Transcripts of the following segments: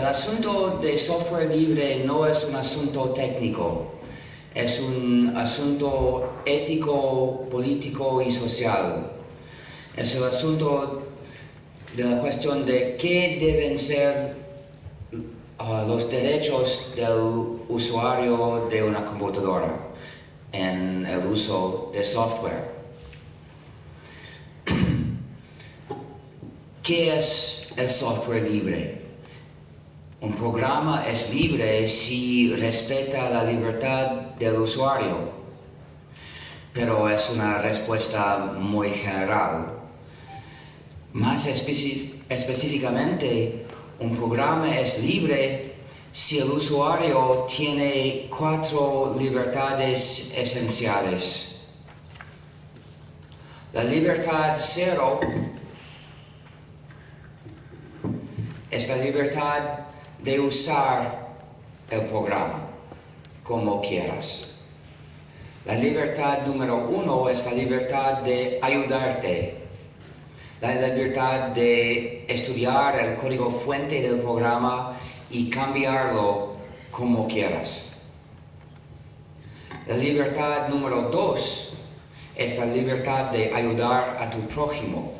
asunto de software libre no es un asunto técnico, es un asunto ético, político y social. Es el asunto de la cuestión de qué deben ser los derechos del usuario de una computadora en el uso de software. ¿Qué es el software libre? Un programa es libre si respeta la libertad del usuario, pero es una respuesta muy general. Más específicamente, un programa es libre si el usuario tiene 4 libertades esenciales. La libertad 0 es la libertad de usar el programa como quieras. La libertad número 1 es la libertad de ayudarte. La libertad de estudiar el código fuente del programa y cambiarlo como quieras. La libertad número 2 es la libertad de ayudar a tu prójimo,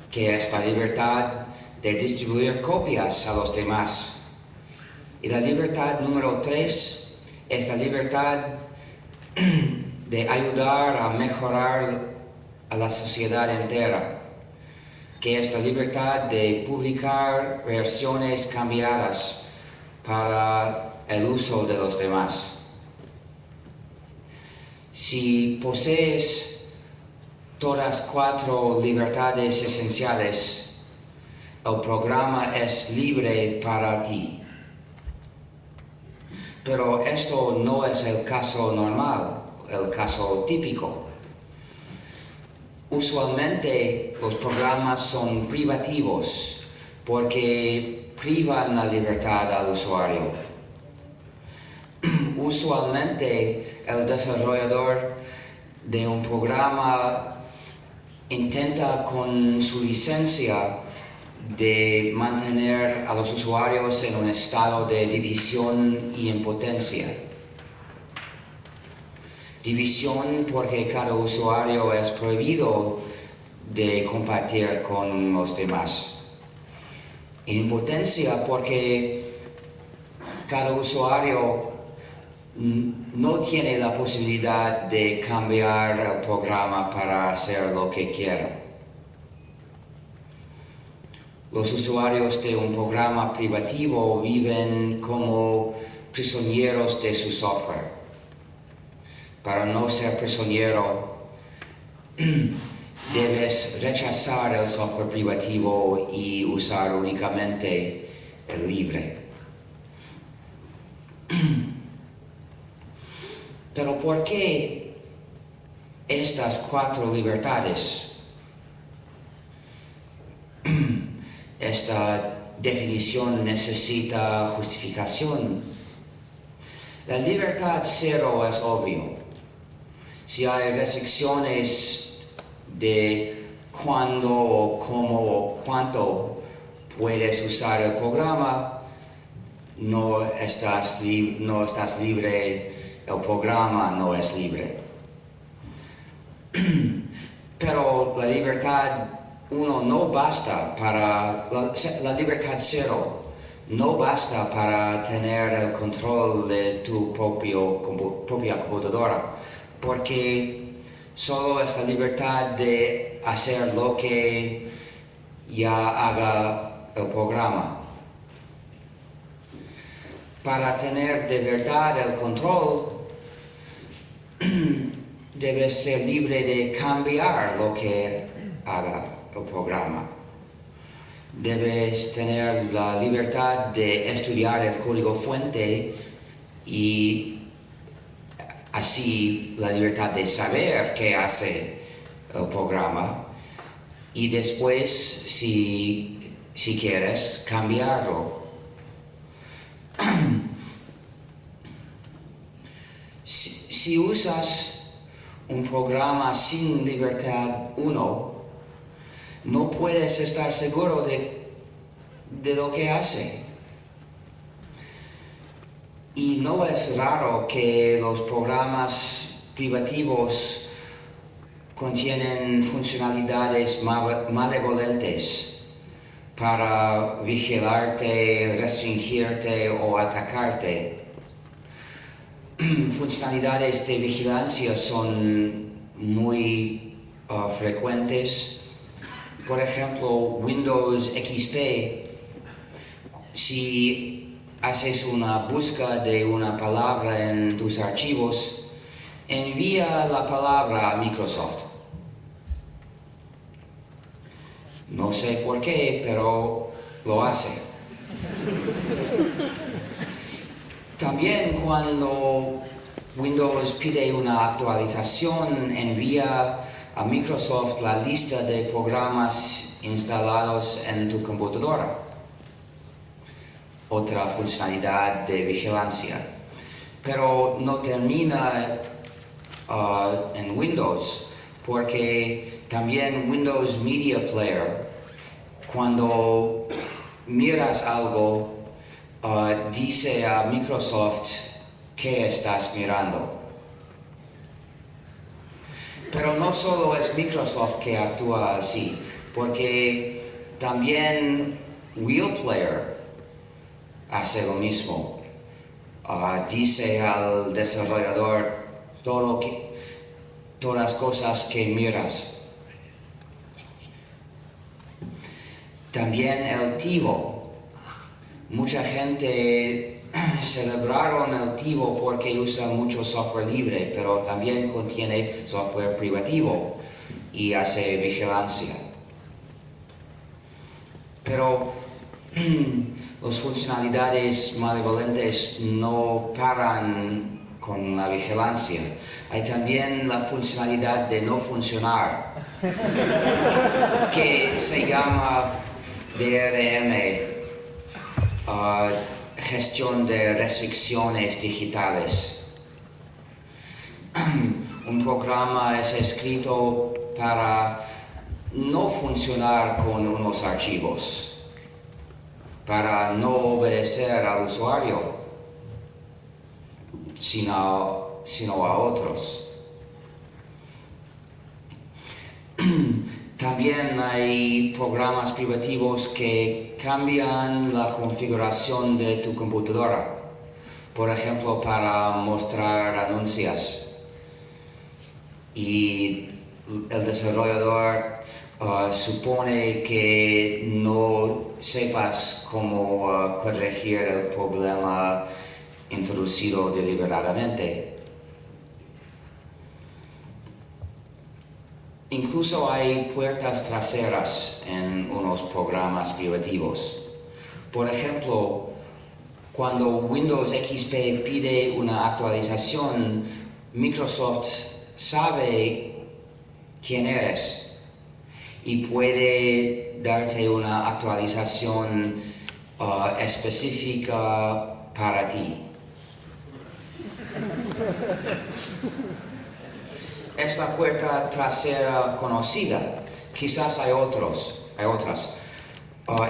que es la libertad de distribuir copias a los demás. Y la libertad número 3 es la libertad de ayudar a mejorar a la sociedad entera, que es la libertad de publicar versiones cambiadas para el uso de los demás. Si posees todas 4 libertades esenciales, el programa es libre para ti. Pero esto no es el caso normal, el caso típico. Usualmente los programas son privativos porque privan la libertad al usuario. Usualmente el desarrollador de un programa intenta con su licencia de mantener a los usuarios en un estado de división y impotencia. División porque cada usuario es prohibido de compartir con los demás. Impotencia porque cada usuario no tiene la posibilidad de cambiar el programa para hacer lo que quiera. Los usuarios de un programa privativo viven como prisioneros de su software. Para no ser prisionero, debes rechazar el software privativo y usar únicamente el libre. Pero ¿por qué estas 4 libertades? Esta definición necesita justificación. La libertad 0 es obvio. Si hay restricciones de cuándo, cómo o cuánto puedes usar el programa, no estás libre, el programa no es libre. Pero la libertad 1 no basta para, la libertad 0 no basta para tener el control de tu propia computadora, porque solo es la libertad de hacer lo que ya haga el programa. Para tener de verdad el control, debes ser libre de cambiar lo que haga el programa. Debes tener la libertad de estudiar el código fuente y así la libertad de saber qué hace el programa y después, si quieres, cambiarlo. Si usas un programa sin libertad 1, no puedes estar seguro de de lo que hace. Y no es raro que los programas privativos contienen funcionalidades malevolentes para vigilarte, restringirte o atacarte. Funcionalidades de vigilancia son muy frecuentes. Por ejemplo, Windows XP, si haces una búsqueda de una palabra en tus archivos, envía la palabra a Microsoft. No sé por qué, pero lo hace. También cuando Windows pide una actualización, envía a Microsoft la lista de programas instalados en tu computadora. Otra funcionalidad de vigilancia. Pero no termina en Windows, porque también Windows Media Player, cuando miras algo, dice a Microsoft qué estás mirando. Pero no solo es Microsoft que actúa así, porque también Wheel Player hace lo mismo. Dice al desarrollador todas las cosas que miras. También el TiVo. Mucha gente celebraron el TiVo porque usa mucho software libre, pero también contiene software privativo y hace vigilancia. Pero las funcionalidades malevolentes no paran con la vigilancia. Hay también la funcionalidad de no funcionar, que se llama DRM, gestión de restricciones digitales. Un programa es escrito para no funcionar con unos archivos, para no obedecer al usuario, sino a otros. También hay programas privativos que cambian la configuración de tu computadora, por ejemplo, para mostrar anuncios. Y el desarrollador supone que no sepas cómo corregir el problema introducido deliberadamente. Incluso hay puertas traseras en unos programas privativos. Por ejemplo, cuando Windows XP pide una actualización, Microsoft sabe quién eres y puede darte una actualización específica para ti. Es la puerta trasera conocida. Quizás hay otras.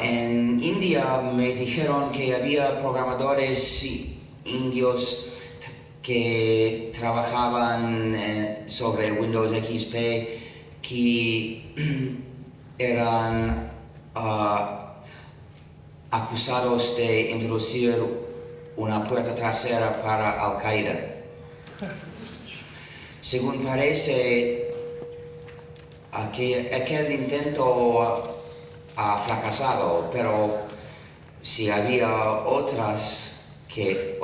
En India me dijeron que había programadores indios que trabajaban sobre Windows XP que eran acusados de introducir una puerta trasera para Al-Qaeda. Según parece, aquel intento ha fracasado, pero si había otros que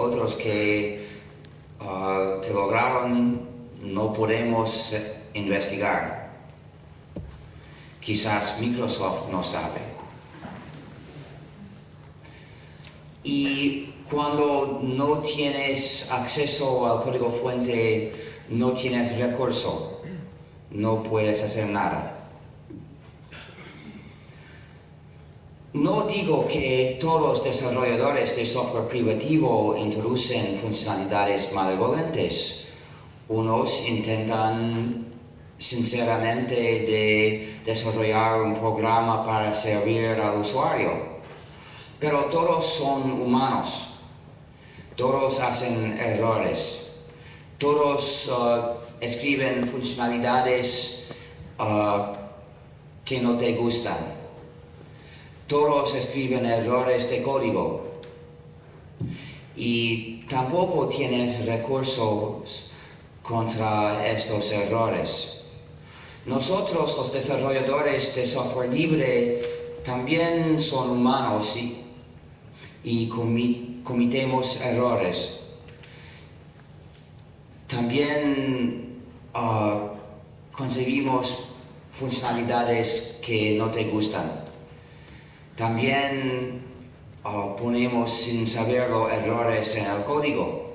lograron, no podemos investigar. Quizás Microsoft no sabe. Y cuando no tienes acceso al código fuente, no tienes recurso, no puedes hacer nada. No digo que todos los desarrolladores de software privativo introducen funcionalidades malevolentes. Unos intentan sinceramente de desarrollar un programa para servir al usuario. Pero todos son humanos, todos hacen errores, todos escriben funcionalidades que no te gustan, todos escriben errores de código y tampoco tienes recursos contra estos errores. Nosotros, los desarrolladores de software libre, también son humanos y cometemos errores. También concebimos funcionalidades que no te gustan. También ponemos sin saberlo errores en el código.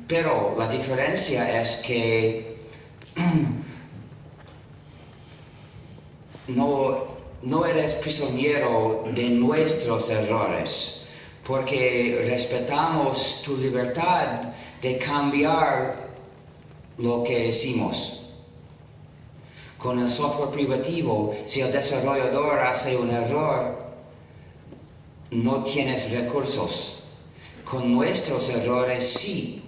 Pero la diferencia es que no eres prisionero de nuestros errores, porque respetamos tu libertad de cambiar lo que hicimos. Con el software privativo, si el desarrollador hace un error, no tienes recursos. Con nuestros errores, sí.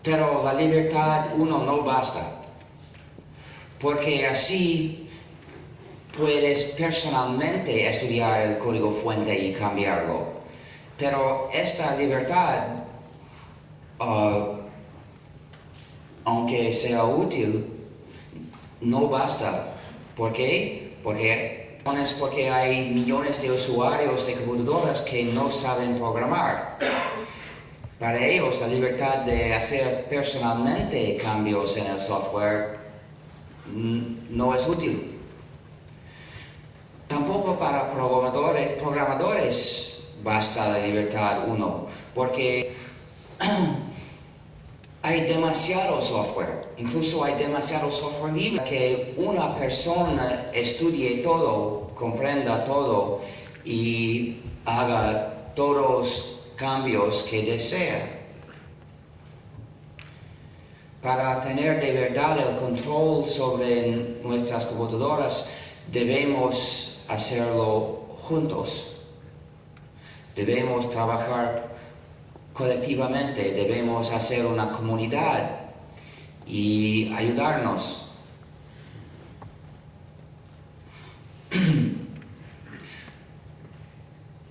Pero la libertad no basta, porque así puedes personalmente estudiar el código fuente y cambiarlo. Pero esta libertad, aunque sea útil, no basta. ¿Por qué? Porque hay millones de usuarios de computadoras que no saben programar. Para ellos, la libertad de hacer personalmente cambios en el software no es útil. Tampoco para programadores basta la libertad porque hay demasiado software, incluso hay demasiado software libre que una persona estudie todo, comprenda todo y haga todos cambios que desea. Para tener de verdad el control sobre nuestras computadoras, debemos hacerlo juntos. Debemos trabajar colectivamente, debemos hacer una comunidad y ayudarnos.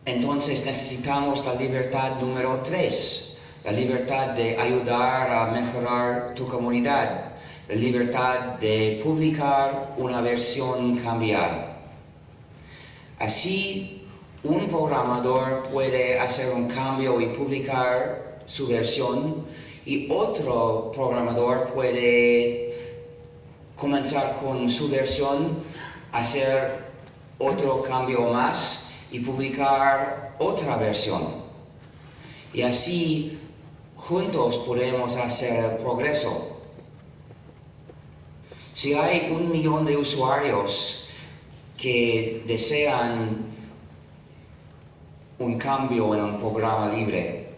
Entonces necesitamos la libertad número 3, la libertad de ayudar a mejorar tu comunidad, la libertad de publicar una versión cambiada. Así, un programador puede hacer un cambio y publicar su versión, y otro programador puede comenzar con su versión, hacer otro cambio más y publicar otra versión. Y así, juntos podemos hacer progreso. Si hay 1 millón de usuarios que desean un cambio en un programa libre,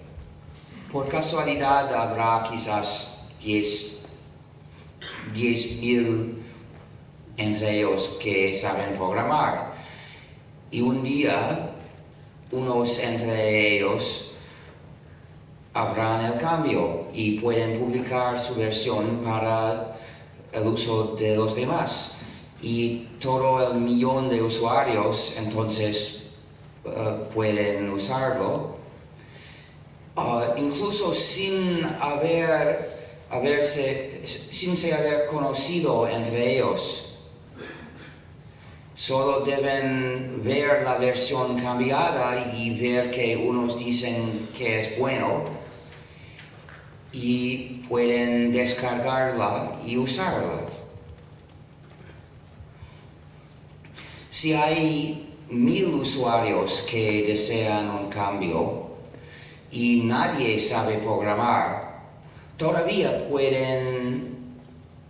por casualidad habrá quizás 10,000 entre ellos que saben programar. Y un día, unos entre ellos habrán el cambio y pueden publicar su versión para el uso de los demás. Y todo el millón de usuarios entonces pueden usarlo, incluso sin se haber conocido entre ellos. Solo deben ver la versión cambiada y ver que unos dicen que es bueno y pueden descargarla y usarla. Si hay 1,000 usuarios que desean un cambio y nadie sabe programar, todavía pueden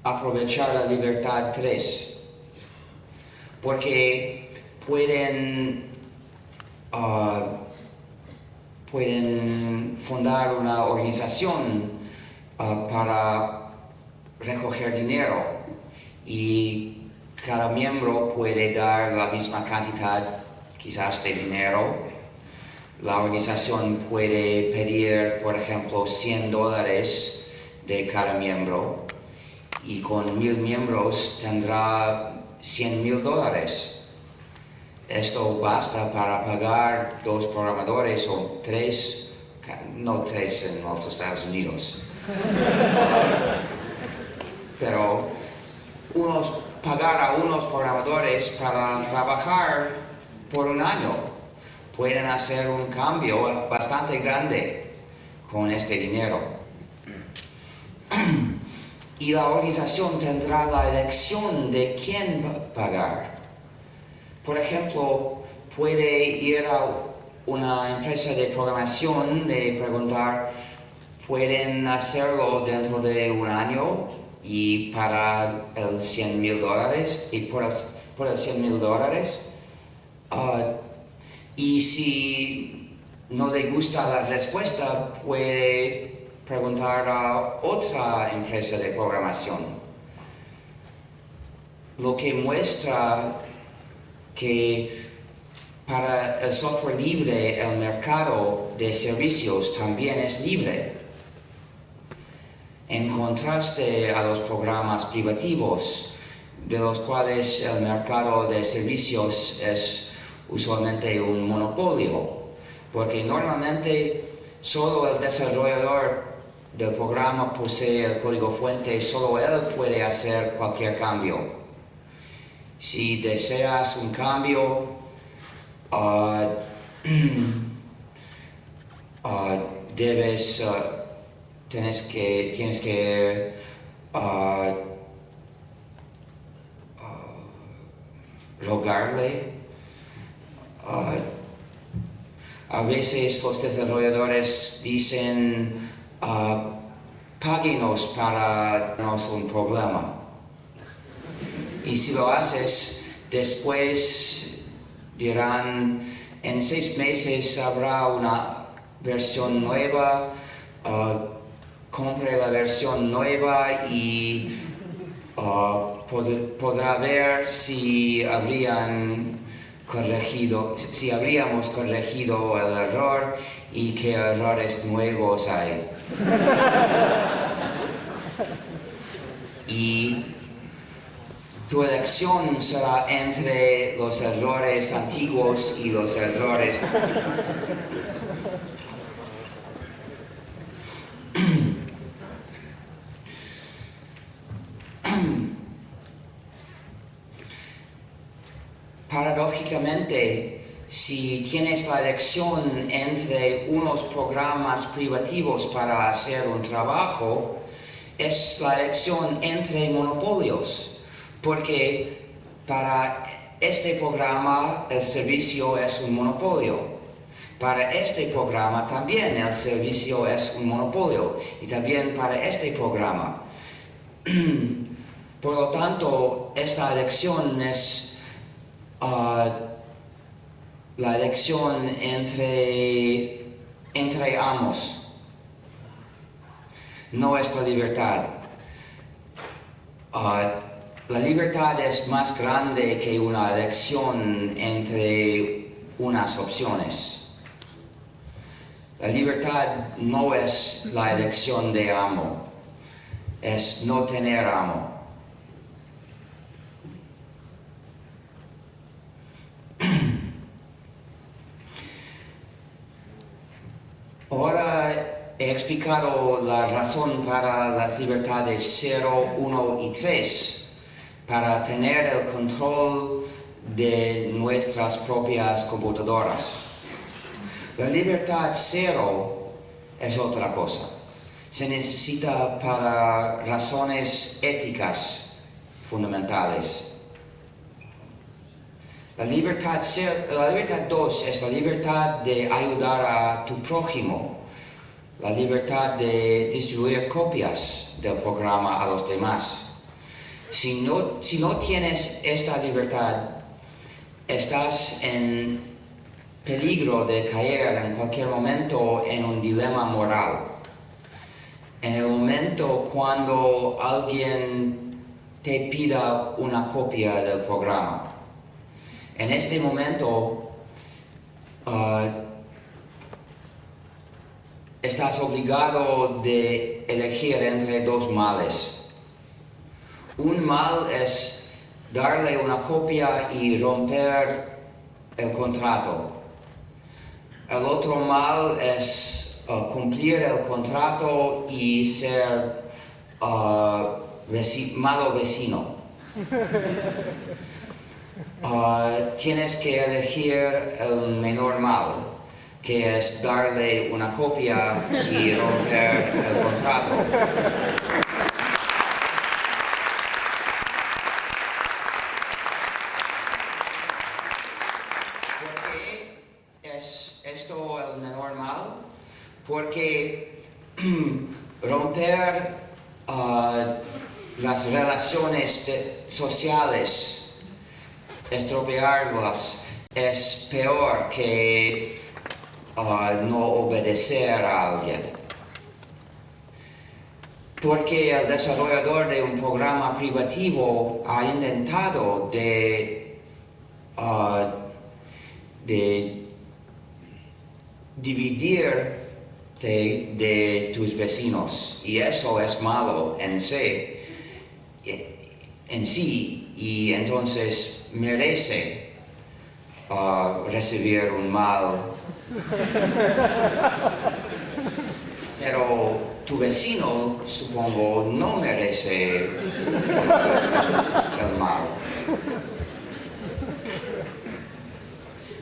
aprovechar la libertad 3. Porque pueden fundar una organización para recoger dinero y cada miembro puede dar la misma cantidad quizás de dinero. La organización puede pedir, por ejemplo, $100 de cada miembro y con 1,000 miembros tendrá $100,000. Esto basta para pagar 2 programadores o 3, no 3 en los Estados Unidos, pero pagar a unos programadores para trabajar por un año. Pueden hacer un cambio bastante grande con este dinero. Y la organización tendrá la elección de quién pagar. Por ejemplo, puede ir a una empresa de programación y preguntar, ¿pueden hacerlo dentro de un año y para el $100,000? Y por el $100,000, y si no le gusta la respuesta, puede preguntar a otra empresa de programación. Lo que muestra que para el software libre el mercado de servicios también es libre. En contraste a los programas privativos, de los cuales el mercado de servicios es usualmente un monopolio, porque normalmente solo el desarrollador del programa posee el código fuente, solo él puede hacer cualquier cambio. Si deseas un cambio, tienes que rogarle. A veces los desarrolladores dicen, páguenos para darnos un problema. Y si lo haces, después dirán, en 6 meses habrá una versión nueva, compre la versión nueva y podrá ver si habríamos corregido el error y qué errores nuevos hay. Y tu elección será entre los errores antiguos y los errores. Paradójicamente, si tienes la elección entre unos programas privativos para hacer un trabajo, es la elección entre monopolios, porque para este programa el servicio es un monopolio. Para este programa también el servicio es un monopolio, y también para este programa. Por lo tanto, esta elección es la elección entre ambos. No es la libertad. La libertad es más grande que una elección entre unas opciones. La libertad no es la elección de amo, es no tener amo. Ahora he explicado la razón para las libertades 0, 1 y 3, para tener el control de nuestras propias computadoras. La libertad 0 es otra cosa. Se necesita para razones éticas fundamentales. La libertad 2 es la libertad de ayudar a tu prójimo, la libertad de distribuir copias del programa a los demás. Si no tienes esta libertad, estás en peligro de caer en cualquier momento en un dilema moral. En el momento cuando alguien te pida una copia del programa. En este momento, estás obligado de elegir entre dos males. Un mal es darle una copia y romper el contrato. El otro mal es cumplir el contrato y ser malo vecino. Tienes que elegir el menor mal, que es darle una copia y romper el contrato. ¿Por qué es esto el menor mal? Porque romper las relaciones sociales, estropearlas, es peor que no obedecer a alguien. Porque el desarrollador de un programa privativo ha intentado de dividirte de tus vecinos, y eso es malo en sí, y entonces merece recibir un mal. Pero tu vecino, supongo, no merece el mal.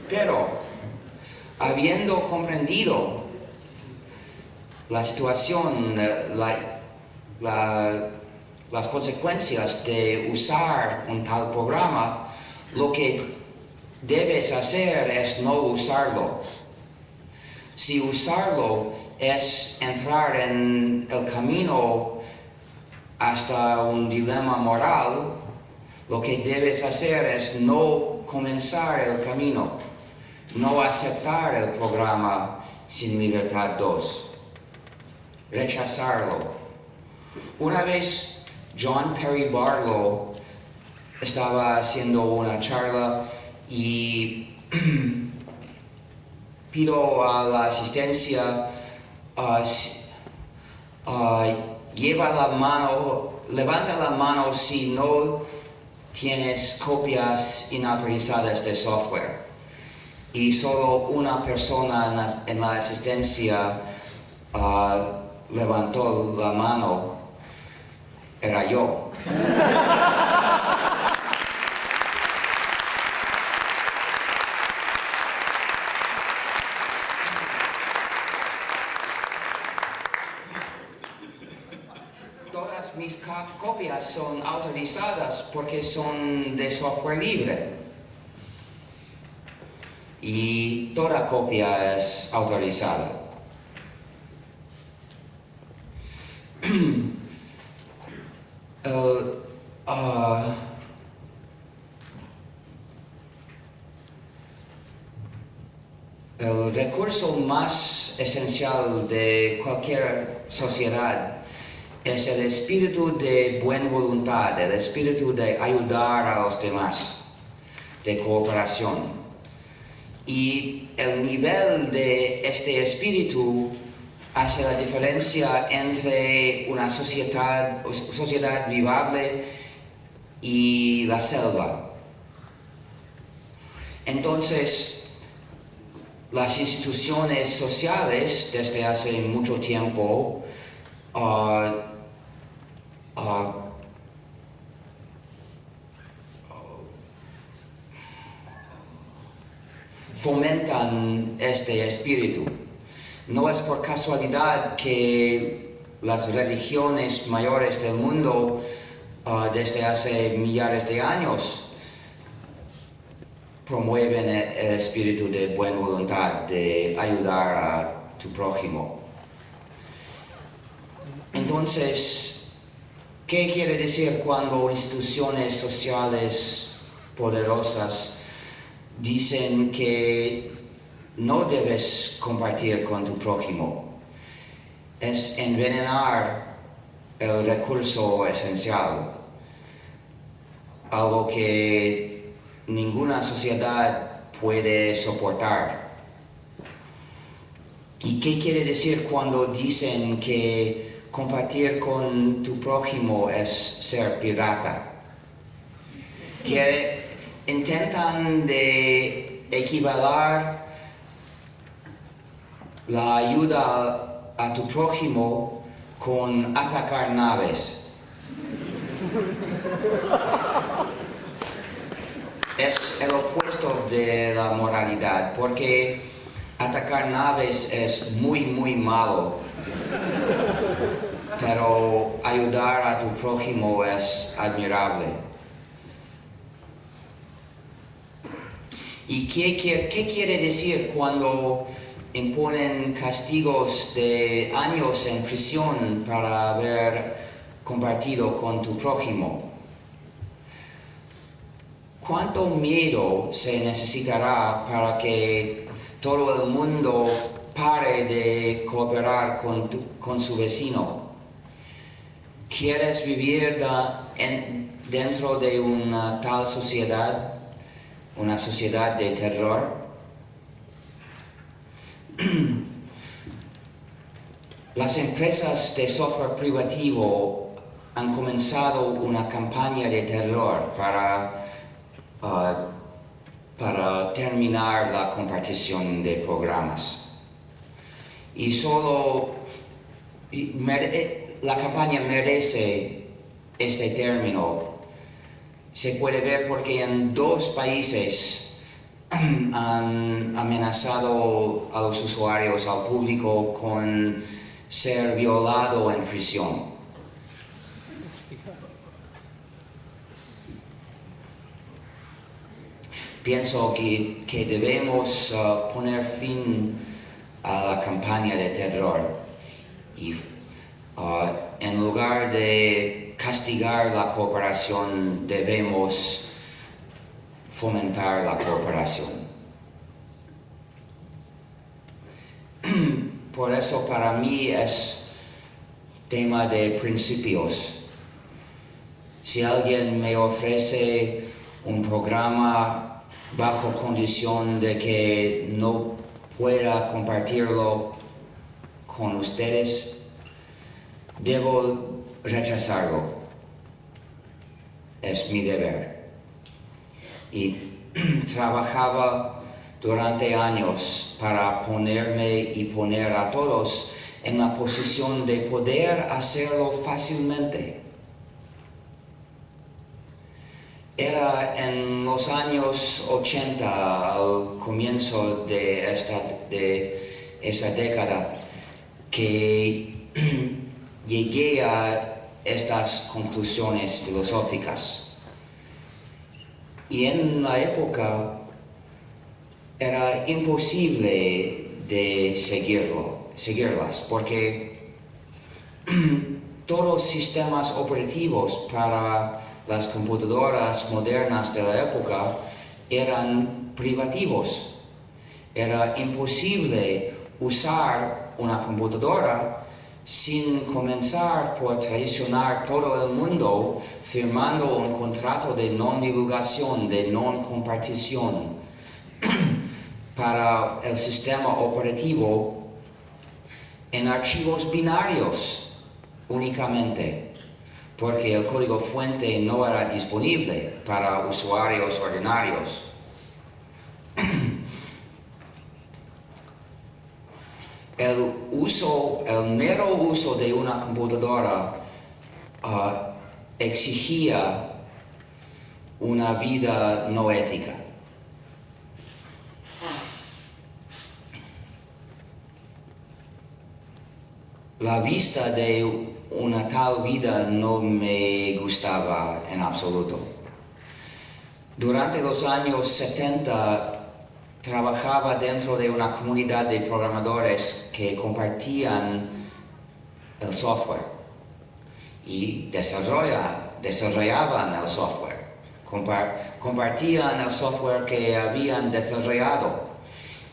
Pero, habiendo comprendido la situación, las consecuencias de usar un tal programa, lo que debes hacer es no usarlo. Si usarlo es entrar en el camino hasta un dilema moral, lo que debes hacer es no comenzar el camino, no aceptar el programa Sin Libertad 2, rechazarlo. Una vez John Perry Barlow estaba haciendo una charla y pido a la asistencia, levanta la mano si no tienes copias inautorizadas de software. Y solo una persona en la asistencia levantó la mano, era yo. Todas mis copias son autorizadas porque son de software libre. Y toda copia es autorizada. El recurso más esencial de cualquier sociedad es el espíritu de buena voluntad, el espíritu de ayudar a los demás, de cooperación. Y el nivel de este espíritu hace la diferencia entre una sociedad vivible y la selva. Entonces, las instituciones sociales desde hace mucho tiempo fomentan este espíritu. No es por casualidad que las religiones mayores del mundo desde hace millares de años promueven el espíritu de buena voluntad, de ayudar a tu prójimo. Entonces, ¿qué quiere decir cuando instituciones sociales poderosas dicen que no debes compartir con tu prójimo? Es envenenar el recurso esencial. algo que ninguna sociedad puede soportar. ¿Y qué quiere decir cuando dicen que compartir con tu prójimo es ser pirata? Que intentan de equivaler la ayuda a tu prójimo con atacar naves. Es el opuesto de la moralidad, porque atacar naves es muy malo, pero ayudar a tu prójimo es admirable. ¿Y qué quiere decir cuando imponen castigos de años en prisión para haber compartido con tu prójimo? ¿Cuánto miedo se necesitará para que todo el mundo pare de cooperar con su vecino? ¿Quieres vivir dentro de una tal sociedad, una sociedad de terror? Las empresas de software privativo han comenzado una campaña de terror para terminar la compartición de programas. Y la campaña merece este término. Se puede ver porque en 2 países han amenazado a los usuarios, al público, con ser violado en prisión. Pienso que debemos poner fin a la campaña de terror y en lugar de castigar la cooperación debemos fomentar la cooperación. Por eso para mí es tema de principios. Si alguien me ofrece un programa bajo condición de que no pueda compartirlo con ustedes, debo rechazarlo. Es mi deber. Y trabajaba durante años para ponerme y poner a todos en la posición de poder hacerlo fácilmente. Era en los años 80, al comienzo de esa década, que llegué a estas conclusiones filosóficas. Y en la época era imposible de seguirlas, porque todos los sistemas operativos para las computadoras modernas de la época eran privativos. Era imposible usar una computadora sin comenzar por traicionar todo el mundo firmando un contrato de no divulgación, de no compartición para el sistema operativo en archivos binarios únicamente, porque el código fuente no era disponible para usuarios ordinarios. El mero uso de una computadora exigía una vida no ética. La vista de una tal vida no me gustaba en absoluto. Durante los años 70 trabajaba dentro de una comunidad de programadores que compartían el software y desarrollaban el software, compartían el software que habían desarrollado,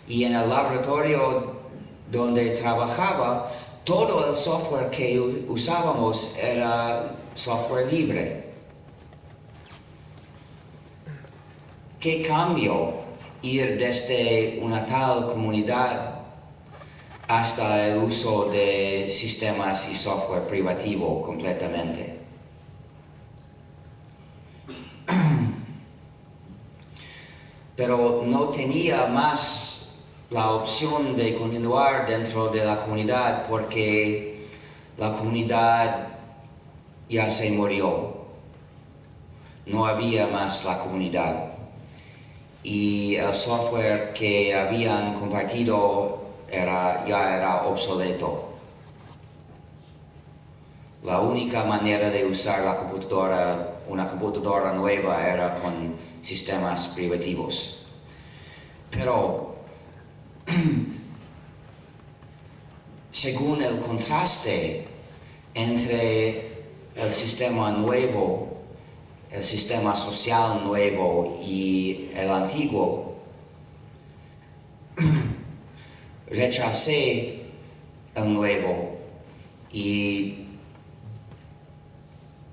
y en el laboratorio donde trabajaba todo el software que usábamos era software libre. ¿Qué cambio ir desde una tal comunidad hasta el uso de sistemas y software privativo completamente? Pero no tenía más la opción de continuar dentro de la comunidad porque la comunidad ya se murió. No había más la comunidad. Y el software que habían compartido ya era obsoleto. La única manera de usar una computadora nueva era con sistemas privativos. Pero, según el contraste entre el sistema nuevo, el sistema social nuevo y el antiguo, rechacé el nuevo y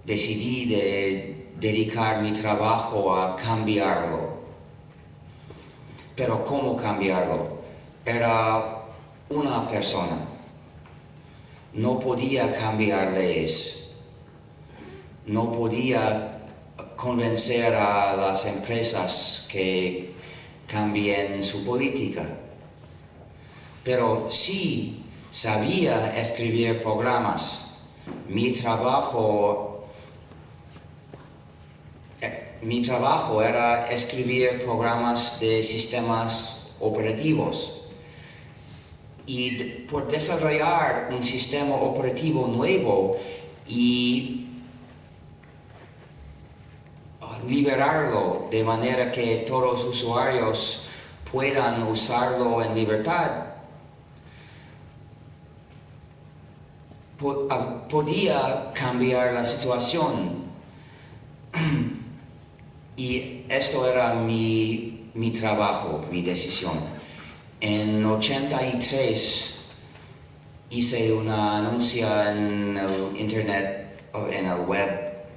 decidí de dedicar mi trabajo a cambiarlo. Pero ¿cómo cambiarlo? Era una persona. No podía cambiar leyes. No podía convencer a las empresas que cambien su política. Pero sí sabía escribir programas. Mi trabajo era escribir programas de sistemas operativos. Y por desarrollar un sistema operativo nuevo y liberarlo de manera que todos los usuarios puedan usarlo en libertad, podía cambiar la situación. Y esto era mi trabajo, mi decisión. En 83 hice una anuncio en el internet, o en el web,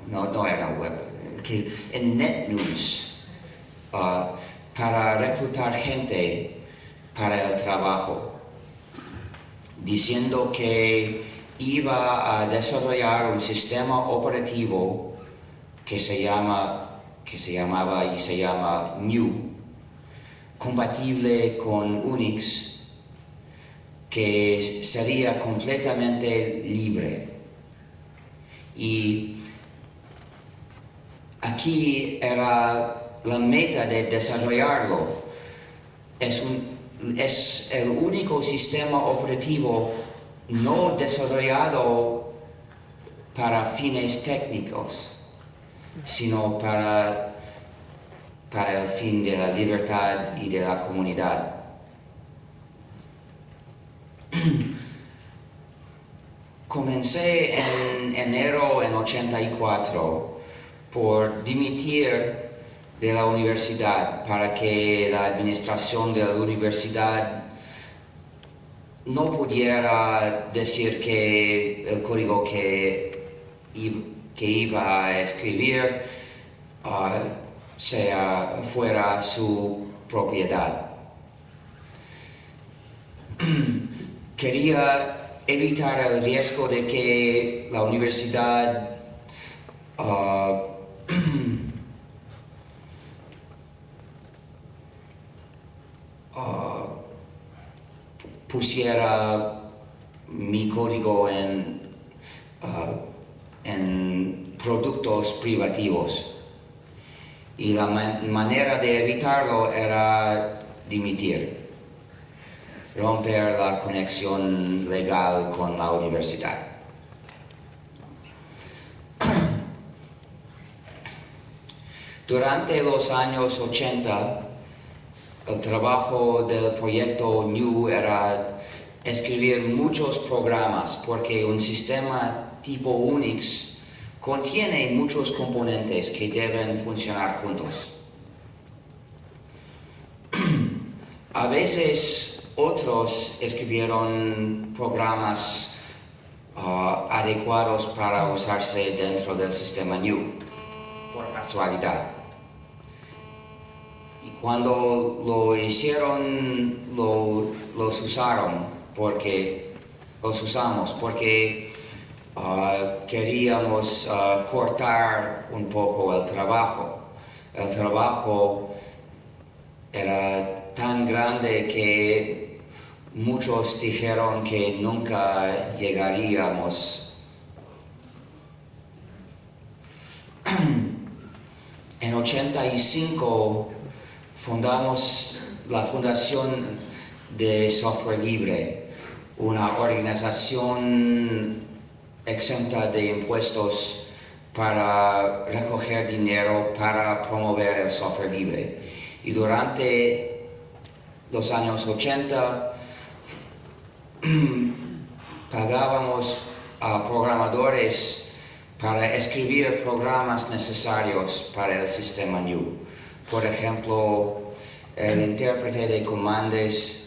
no era el web, en NetNews, para reclutar gente para el trabajo, diciendo que iba a desarrollar un sistema operativo que se llamaba y se llama New, compatible con Unix, que sería completamente libre. Y aquí era la meta de desarrollarlo. Es el único sistema operativo no desarrollado para fines técnicos, sino para el fin de la libertad y de la comunidad. Comencé en enero en 84 por dimitir de la universidad para que la administración de la universidad no pudiera decir que el código que iba a escribir fuera su propiedad. Quería evitar el riesgo de que la universidad pusiera mi código en productos privativos. Y la manera de evitarlo era dimitir, romper la conexión legal con la universidad. Durante los años 80, el trabajo del proyecto New era escribir muchos programas porque un sistema tipo Unix contiene muchos componentes que deben funcionar juntos. A veces otros escribieron programas adecuados para usarse dentro del sistema New, por casualidad. Cuando lo hicieron, los usamos porque queríamos cortar un poco el trabajo. El trabajo era tan grande que muchos dijeron que nunca llegaríamos. En 85 fundamos la Fundación de Software Libre, una organización exenta de impuestos para recoger dinero para promover el software libre. Y durante los años 80 pagábamos a programadores para escribir programas necesarios para el sistema New. Por ejemplo, el intérprete de comandos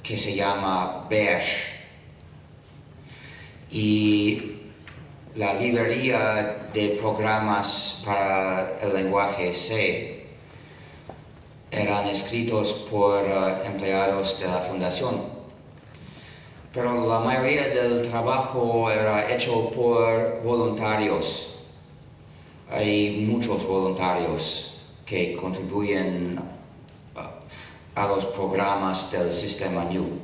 que se llama Bash, y la librería de programas para el lenguaje C eran escritos por empleados de la fundación. Pero la mayoría del trabajo era hecho por voluntarios. Hay muchos voluntarios que contribuyen a los programas del sistema New.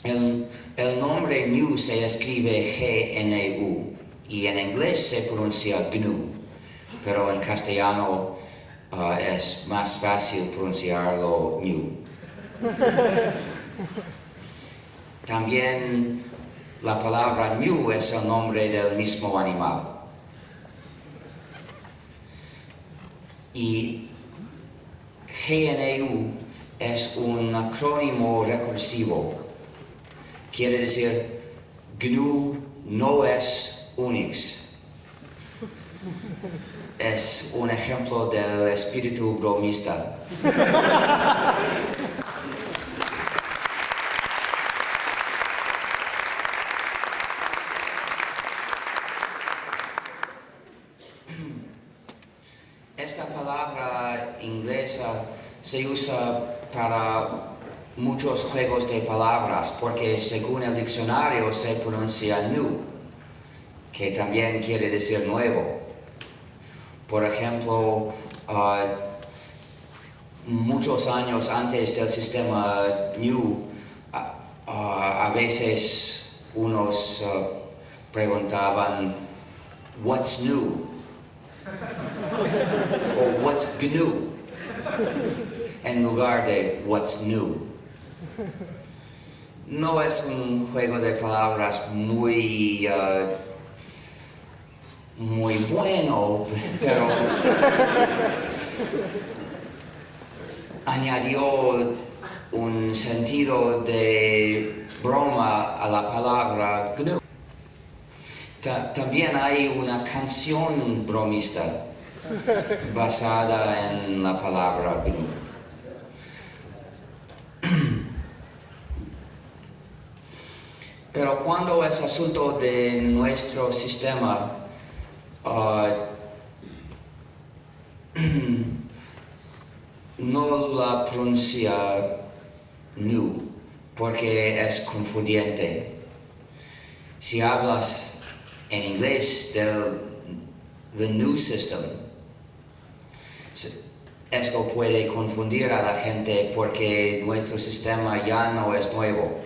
El nombre New se escribe GNU y en inglés se pronuncia GNU, pero en castellano es más fácil pronunciarlo New. También la palabra New es el nombre del mismo animal. Y GNU es un acrónimo recursivo. Quiere decir GNU no es Unix. Es un ejemplo del espíritu bromista. Esta palabra inglesa se usa para muchos juegos de palabras porque según el diccionario se pronuncia new, que también quiere decir nuevo. Por ejemplo, muchos años antes del sistema new, a veces unos preguntaban, "What's new?" o "What's GNU?" en lugar de "What's new?". No es un juego de palabras muy bueno, pero añadió un sentido de broma a la palabra GNU. También hay una canción bromista basada en la palabra GNU. Pero cuando es asunto de nuestro sistema, no la pronuncia new porque es confundiente. Si hablas en inglés the new system, esto puede confundir a la gente porque nuestro sistema ya no es nuevo.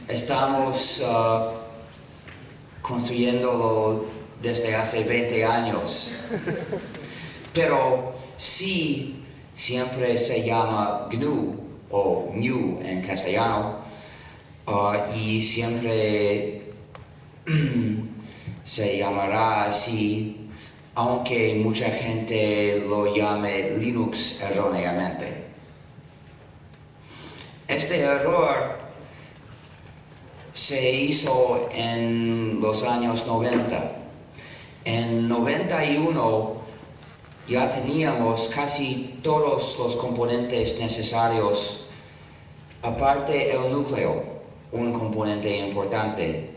Estamos construyéndolo desde hace 20 años, pero sí siempre se llama GNU o New en castellano, y siempre se llamará así, aunque mucha gente lo llame Linux erróneamente. Este error se hizo en los años 90. En 91 ya teníamos casi todos los componentes necesarios, aparte el núcleo, un componente importante.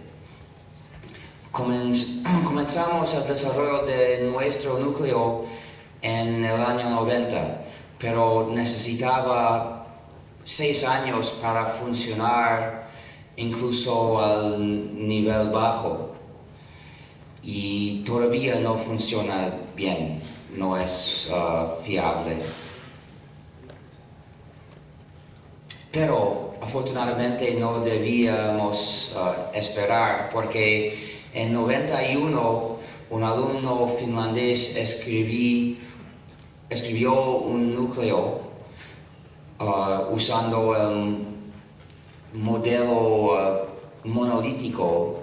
Comenzamos el desarrollo de nuestro núcleo en el año 90, pero necesitaba 6 años para funcionar incluso al nivel bajo. Y todavía no funciona bien, no es fiable. Pero afortunadamente no debíamos esperar, porque en 91 un alumno finlandés escribió un núcleo usando el modelo monolítico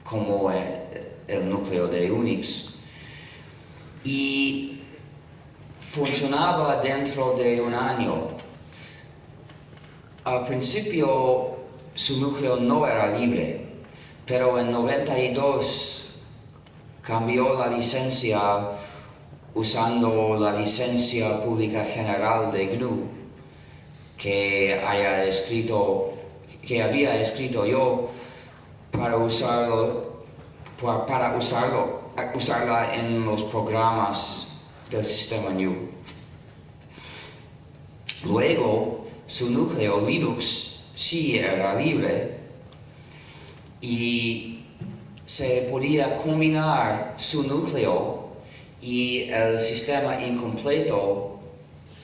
como el núcleo de Unix, y funcionaba dentro de un año. Al principio su núcleo no era libre, pero en 92 cambió la licencia usando la licencia pública general de GNU que había escrito yo para usarla en los programas del sistema GNU. Luego, su núcleo Linux sí era libre y se podía combinar su núcleo y el sistema incompleto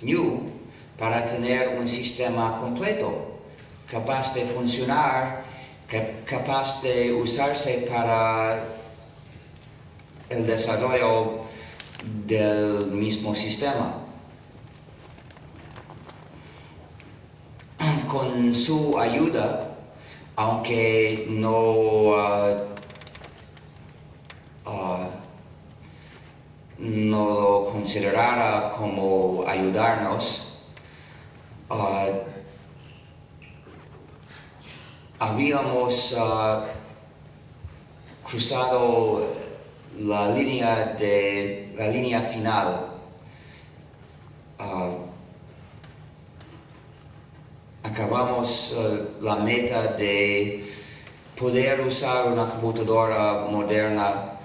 GNU para tener un sistema completo, capaz de funcionar, capaz de usarse para el desarrollo del mismo sistema. Con su ayuda, aunque no lo considerara como ayudarnos, habíamos cruzado la línea final. Acabamos la meta de poder usar una computadora moderna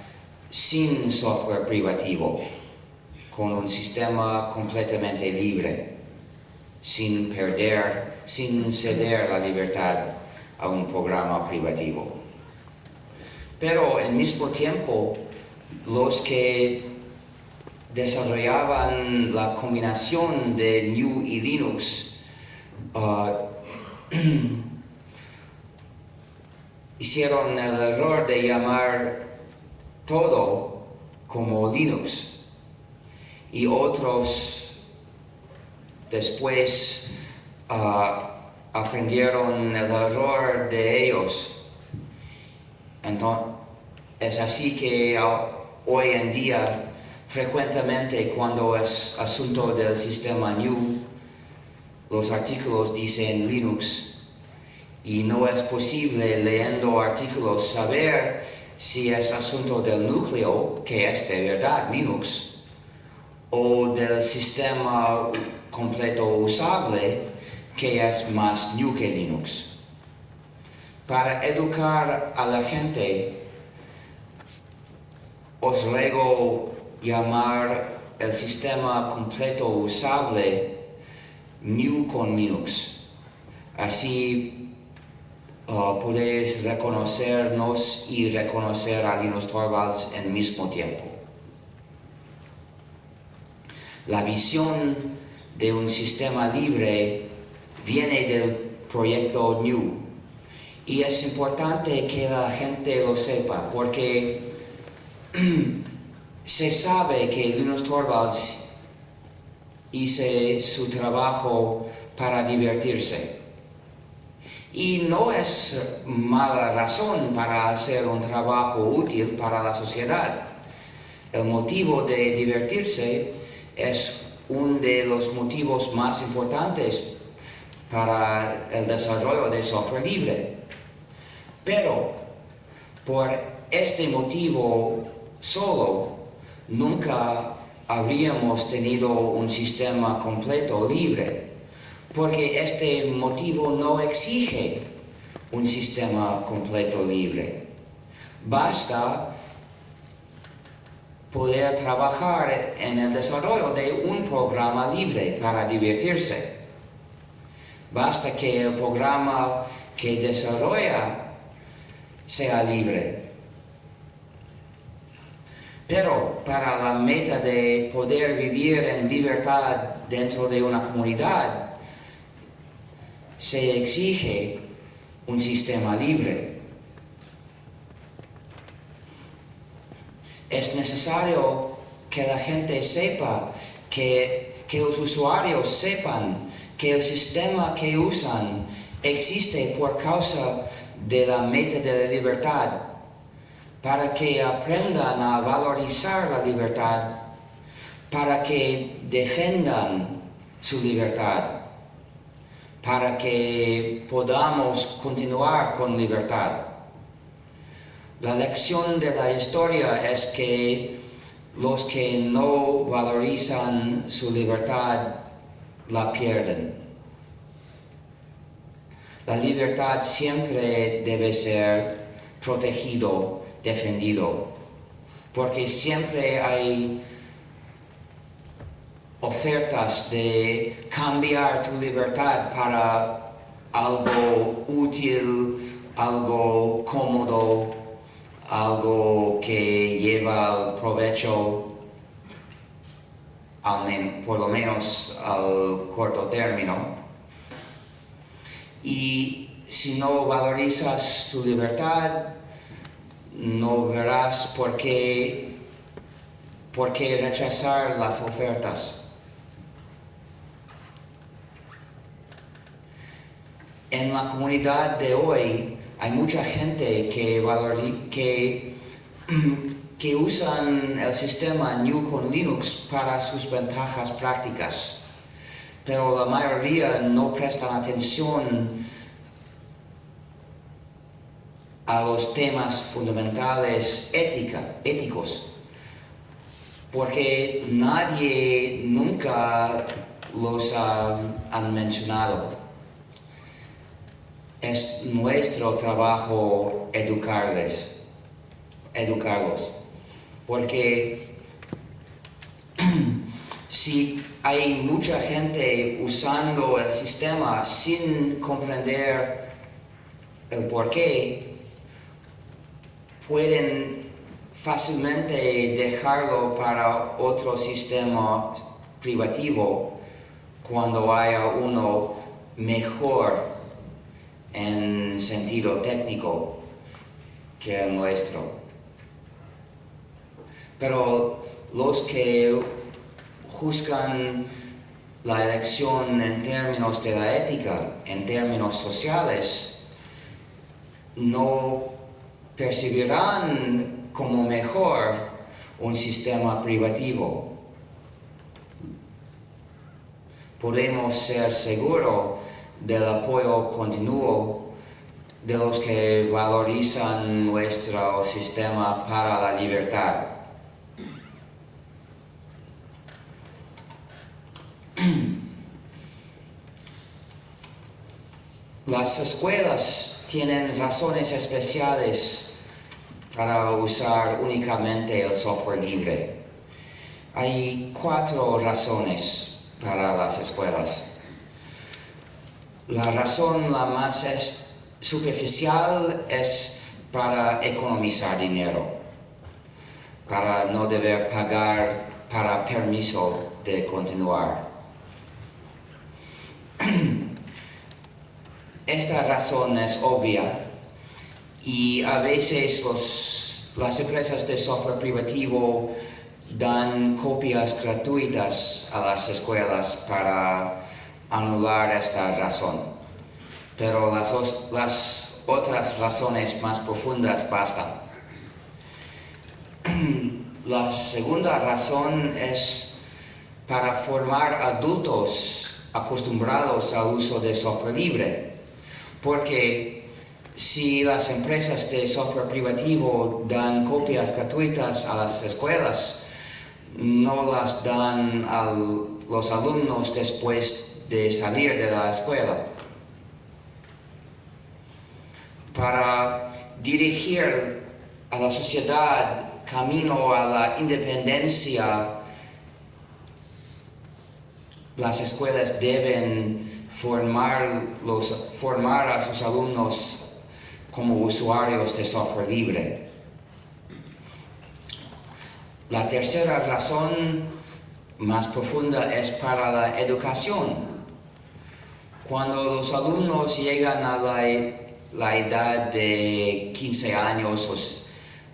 sin software privativo, con un sistema completamente libre, sin ceder la libertad a un programa privativo. Pero al mismo tiempo, los que desarrollaban la combinación de GNU y Linux hicieron el error de llamar todo como Linux, y otros después aprendieron el error de ellos. Entonces, es así que hoy en día, frecuentemente cuando es asunto del sistema GNU, los artículos dicen Linux, y no es posible leyendo artículos saber si es asunto del núcleo, que es de verdad Linux, o del sistema completo usable, que es más GNU que Linux. Para educar a la gente, os ruego llamar el sistema completo usable GNU con Linux. Así podéis reconocernos y reconocer a Linus Torvalds al mismo tiempo. La visión de un sistema libre viene del proyecto GNU, y es importante que la gente lo sepa, porque se sabe que Linus Torvalds hizo su trabajo para divertirse, y no es mala razón para hacer un trabajo útil para la sociedad. El motivo de divertirse es uno de los motivos más importantes para el desarrollo de software libre. Pero por este motivo solo, nunca habríamos tenido un sistema completo libre, porque este motivo no exige un sistema completo libre. Basta poder trabajar en el desarrollo de un programa libre para divertirse. Basta que el programa que desarrolla sea libre. Pero para la meta de poder vivir en libertad dentro de una comunidad, se exige un sistema libre. Es necesario que la gente sepa, que los usuarios sepan que el sistema que usan existe por causa de la meta de la libertad, para que aprendan a valorizar la libertad, para que defendan su libertad, para que podamos continuar con libertad. La lección de la historia es que los que no valorizan su libertad la pierden. La libertad siempre debe ser protegido, defendido, porque siempre hay ofertas de cambiar tu libertad para algo útil, algo cómodo, algo que lleva al provecho, por lo menos al corto término. Y si no valorizas tu libertad, no verás por qué rechazar las ofertas. En la comunidad de hoy hay mucha gente que usan el sistema GNU con Linux para sus ventajas prácticas, pero la mayoría no prestan atención a los temas fundamentales éticos, porque nadie nunca los ha mencionado. Es nuestro trabajo educarlos, porque si hay mucha gente usando el sistema sin comprender el porqué, pueden fácilmente dejarlo para otro sistema privativo cuando haya uno mejor en sentido técnico que el nuestro. Pero los que juzgan la elección en términos de la ética, en términos sociales, no percibirán como mejor un sistema privativo. Podemos ser seguros del apoyo continuo de los que valorizan nuestro sistema para la libertad. Las escuelas tienen razones especiales para usar únicamente el software libre. Hay 4 razones para las escuelas. La razón la más superficial es para economizar dinero, para no deber pagar para permiso de continuar. Esta razón es obvia y a veces las empresas de software privativo dan copias gratuitas a las escuelas para anular esta razón, pero las otras razones más profundas bastan. La segunda razón es para formar adultos acostumbrados al uso de software libre, porque si las empresas de software privativo dan copias gratuitas a las escuelas, no las dan a los alumnos después de salir de la escuela. para dirigir a la sociedad camino a la independencia. Las escuelas deben formar a sus alumnos como usuarios de software libre. La tercera razón más profunda es para la educación. Cuando los alumnos llegan a la edad de 15 años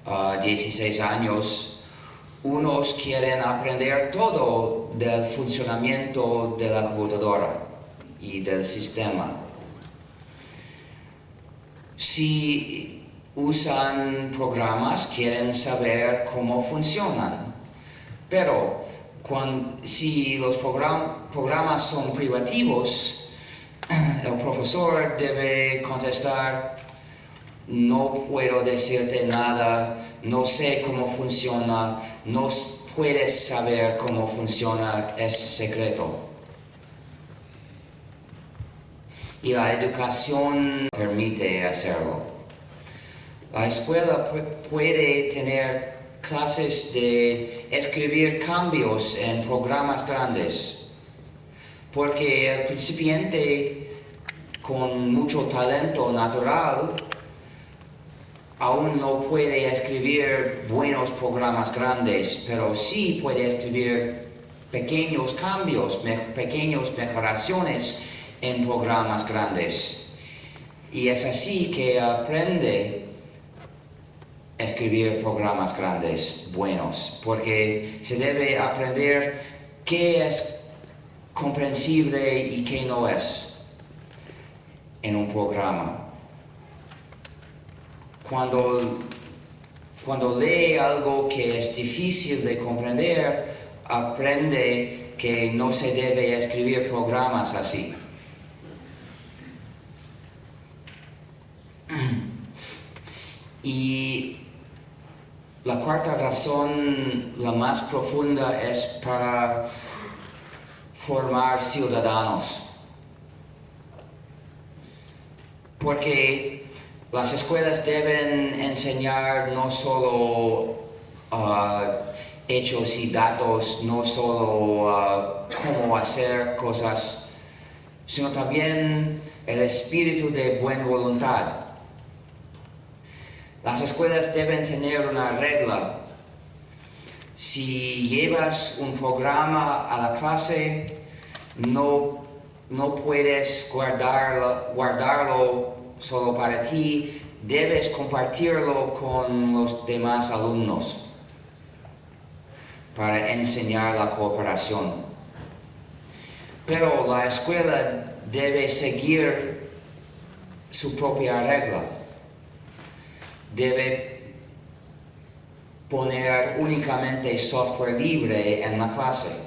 o 16 años, unos quieren aprender todo del funcionamiento de la computadora y del sistema. Si usan programas, quieren saber cómo funcionan. Pero si los programas son privativos, el profesor debe contestar: no puedo decirte nada, no sé cómo funciona, no puedes saber cómo funciona, es secreto. Y la educación permite hacerlo. La escuela puede tener clases de escribir cambios en programas grandes, porque el principiante con mucho talento natural aún no puede escribir buenos programas grandes, pero sí puede escribir pequeños cambios, pequeñas mejoraciones en programas grandes. Y es así que aprende a escribir programas grandes, buenos, porque se debe aprender qué es comprensible y qué no es en un programa. Cuando lee algo que es difícil de comprender, aprende que no se debe escribir programas así. Y la cuarta razón, la más profunda, es para formar ciudadanos. Porque las escuelas deben enseñar no solo hechos y datos, no solo cómo hacer cosas, sino también el espíritu de buena voluntad. Las escuelas deben tener una regla. Si llevas un programa a la clase, no puedes guardarlo solo para ti, debes compartirlo con los demás alumnos para enseñar la cooperación. Pero la escuela debe seguir su propia regla. Debe poner únicamente software libre en la clase.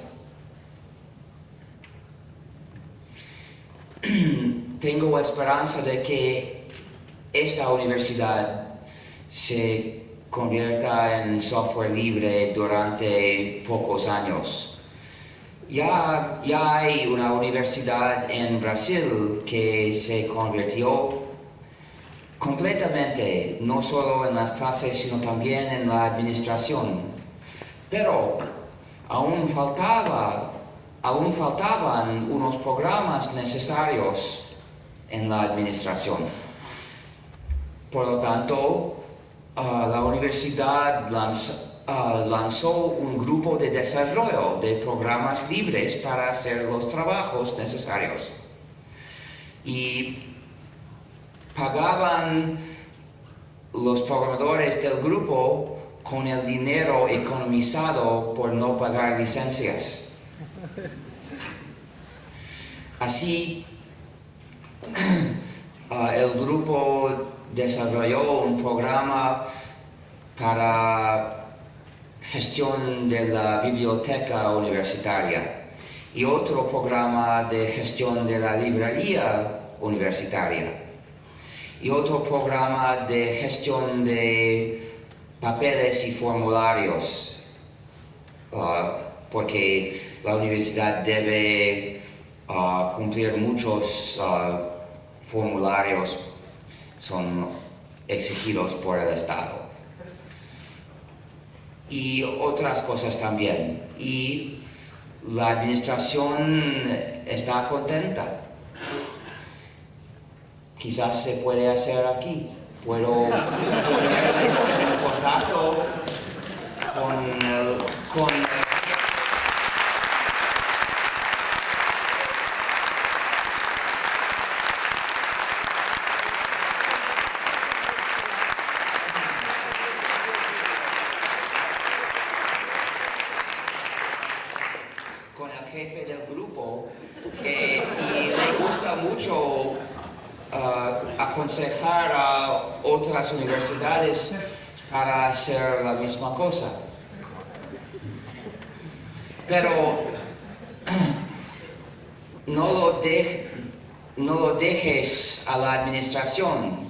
Tengo esperanza de que esta universidad se convierta en software libre durante pocos años. Ya hay una universidad en Brasil que se convirtió completamente, no solo en las clases, sino también en la administración. Pero aún faltaban unos programas necesarios en la administración. Por lo tanto, la universidad lanzó un grupo de desarrollo de programas libres para hacer los trabajos necesarios. Y pagaban los programadores del grupo con el dinero economizado por no pagar licencias. Así, el grupo desarrolló un programa para gestión de la biblioteca universitaria y otro programa de gestión de la librería universitaria y otro programa de gestión de papeles y formularios, porque la universidad debe cumplir muchos formularios, son exigidos por el Estado. Y otras cosas también. Y la administración está contenta. Quizás se puede hacer aquí. Puedo ponerles en contacto con el jefe del grupo y le gusta mucho aconsejar a otras universidades para hacer la misma cosa. Pero no lo dejes a la administración.